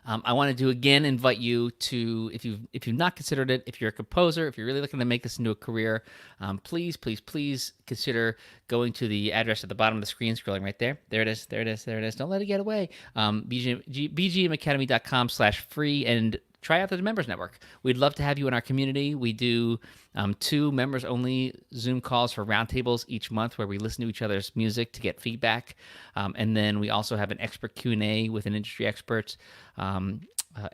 I wanted to again invite you to, if you've not considered it, if you're a composer, if you're really looking to make this into a career, please consider going to the address at the bottom of the screen, scrolling right there. There it is. Don't let it get away. VGMacademy.com/free, and try out the Members Network. We'd love to have you in our community. We do 2 members-only Zoom calls for roundtables each month where we listen to each other's music to get feedback. And then we also have an expert Q&A with an industry expert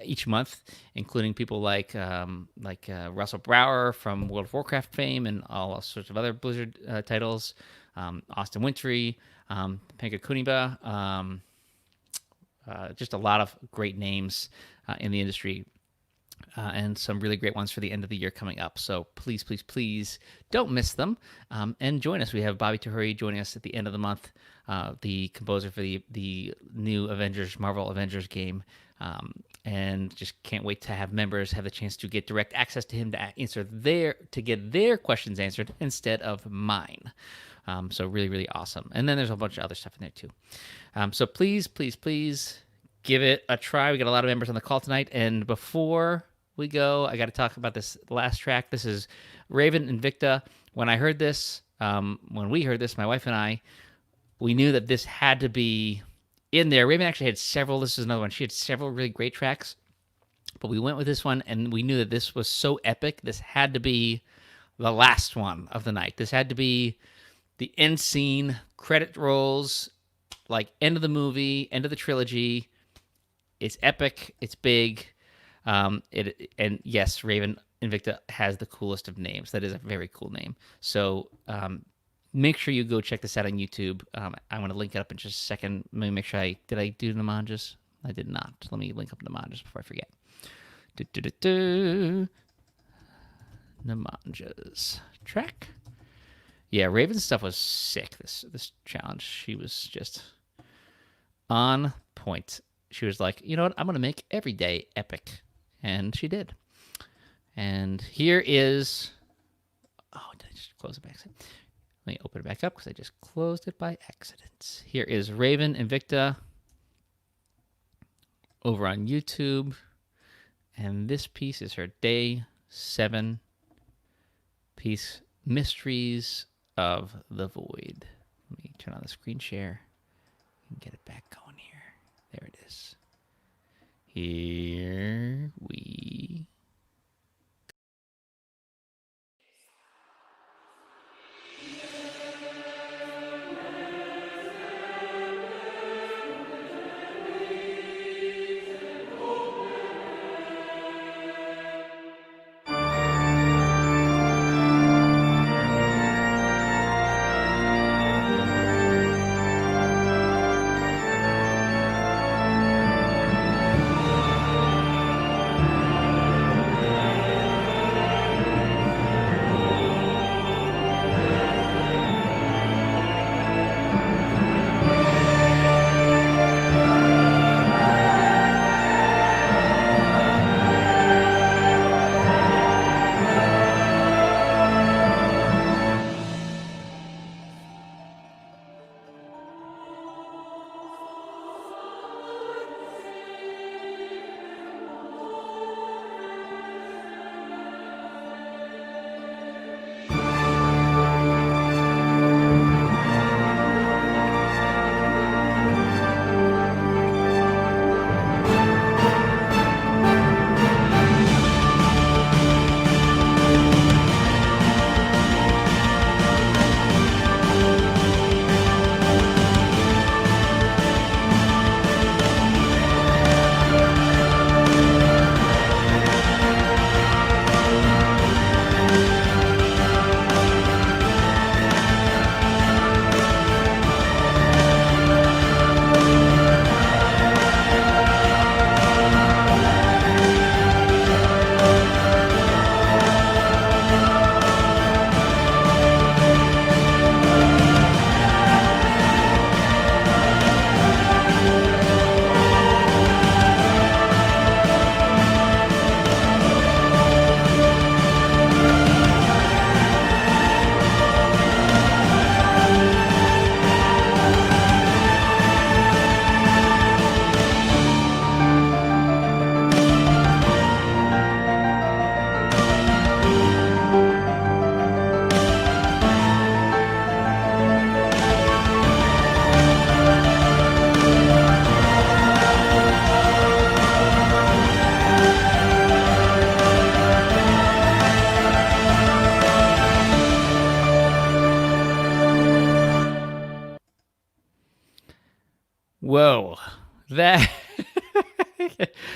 each month, including people like Russell Brower from World of Warcraft fame and all sorts of other Blizzard titles, Austin Wintry, Penka Kuniba, just a lot of great names in the industry. And some really great ones for the end of the year coming up. So please don't miss them, and join us. We have Bobby Tahuri joining us at the end of the month, the composer for the new Marvel Avengers game, and just can't wait to have members have the chance to get direct access to him to get their questions answered instead of mine. So really awesome. And then there's a bunch of other stuff in there too. So please give it a try. We got a lot of members on the call tonight, and before we go, I got to talk about this last track. This is Raven Invicta. When I heard this, when we heard this, my wife and I, we knew that this had to be in there. Raven actually had several. This is another one. She had several really great tracks, but we went with this one, and we knew that this was so epic. This had to be the last one of the night. This had to be the end scene, credit rolls, like end of the movie, end of the trilogy. It's epic. It's big. And yes, Raven Invicta has the coolest of names. That is a very cool name. So make sure you go check this out on YouTube. I'm going to link it up in just a second. Let me make sure did I do Nemanja's? I did not. Let me link up Nemanja's before I forget. Nemanja's track. Yeah, Raven's stuff was sick. This challenge, she was just on point. She was like, you know what? I'm going to make every day epic. And she did. And here is... Oh, did I just close it by accident? Let me open it back up because I just closed it by accident. Here is Raven Invicta over on YouTube. And this piece is her Day 7 piece, Mysteries of the Void. Let me turn on the screen share and get it back going here. There it is. Here we That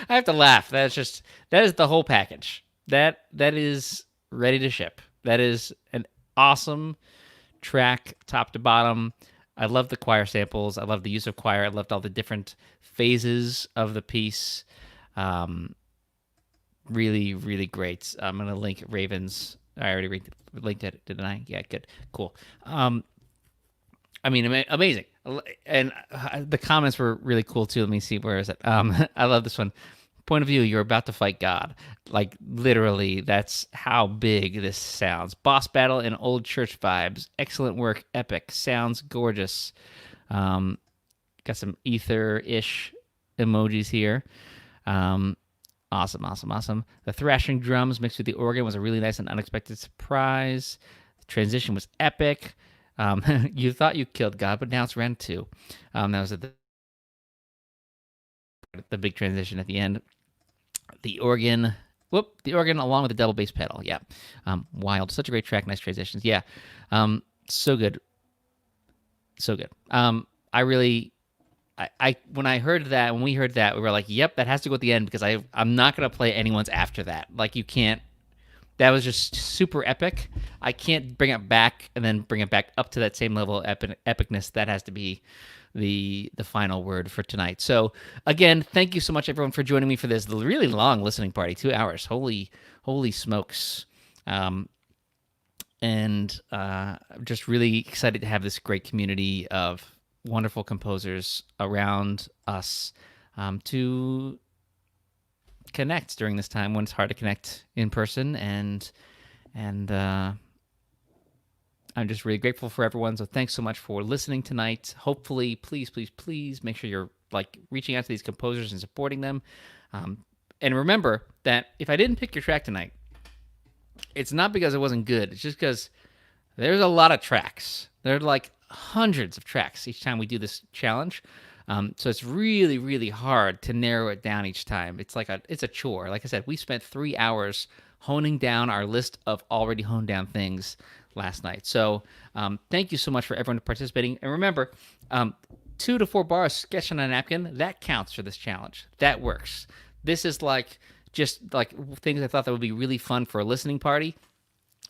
I have to laugh. That is the whole package. That is ready to ship. That is an awesome track, top to bottom. I love the choir samples. I love the use of choir. I loved all the different phases of the piece. Really, really great. I'm gonna link Ravens. I already linked it, didn't I? Yeah, good, cool. I mean, amazing. And the comments were really cool too. Let me see, where is it? I love this one. Point of view, you're about to fight God. Like, literally, that's how big this sounds. Boss battle and old church vibes. Excellent work. Epic. Sounds gorgeous. Got some ether-ish emojis here. Awesome. The thrashing drums mixed with the organ was a really nice and unexpected surprise. The transition was epic. You thought you killed God, but now it's round 2. That was at the big transition at the end. The organ along with the double bass pedal. Yeah. Wild. Such a great track. Nice transitions. Yeah. So good. When we heard that, we were like, yep, that has to go at the end, because I'm not going to play anyone's after that. Like, you can't. That was just super epic. I can't bring it back and then bring it back up to that same level of epicness. That has to be the final word for tonight. So again, thank you so much, everyone, for joining me for this really long listening party. 2 hours. Holy smokes. And just really excited to have this great community of wonderful composers around us to connect during this time when it's hard to connect in person, and I'm just really grateful for everyone. So thanks so much for listening tonight. Hopefully, please make sure you're like reaching out to these composers and supporting them. And remember that if I didn't pick your track tonight, it's not because it wasn't good. It's just because there's a lot of tracks. There are like hundreds of tracks each time we do this challenge. So it's really, really hard to narrow it down each time. It's a chore. Like I said, we spent 3 hours honing down our list of already honed down things last night. So thank you so much for everyone participating. And remember, 2 to 4 bars sketched on a napkin, that counts for this challenge. That works. This is just like things I thought that would be really fun for a listening party.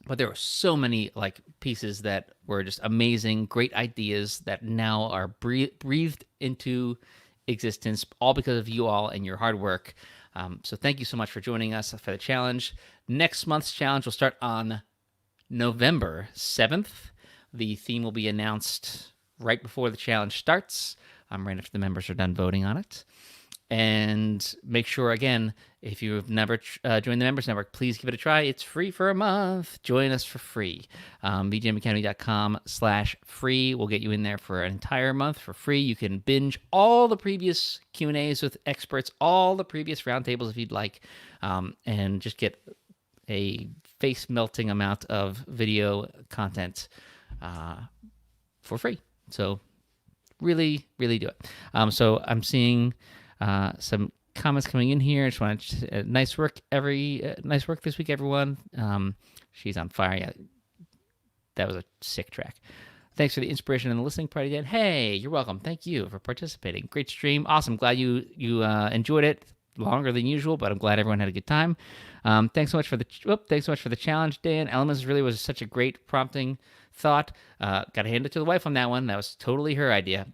But there were so many like pieces that were just amazing, great ideas that now are breathed into existence, all because of you all and your hard work. So thank you so much for joining us for the challenge. Next month's challenge will start on November 7th. The theme will be announced right before the challenge starts, right after the members are done voting on it. And make sure, again, if you've never joined the Members Network, please give it a try. It's free for a month. Join us for free. VGMacademy.com/free will get you in there for an entire month for free. You can binge all the previous Q&As with experts, all the previous roundtables if you'd like, and just get a face-melting amount of video content for free. So really, really do it. So I'm seeing some comments coming in here. I just want to nice work this week, everyone. She's on fire. Yeah, that was a sick track. Thanks for the inspiration and the listening party, Dan. Hey, you're welcome. Thank you for participating. Great stream. Awesome. Glad you enjoyed it. Longer than usual, but I'm glad everyone had a good time. Thanks so much for the challenge, Dan. Elements really was such a great prompting thought. Got to hand it to the wife on that one. That was totally her idea.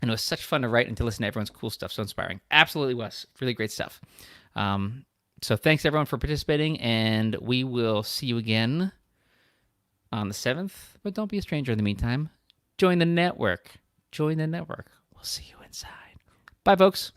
And it was such fun to write and to listen to everyone's cool stuff. So inspiring. Absolutely was. Really great stuff. So thanks, everyone, for participating. And we will see you again on the 7th. But don't be a stranger in the meantime. Join the network. We'll see you inside. Bye, folks.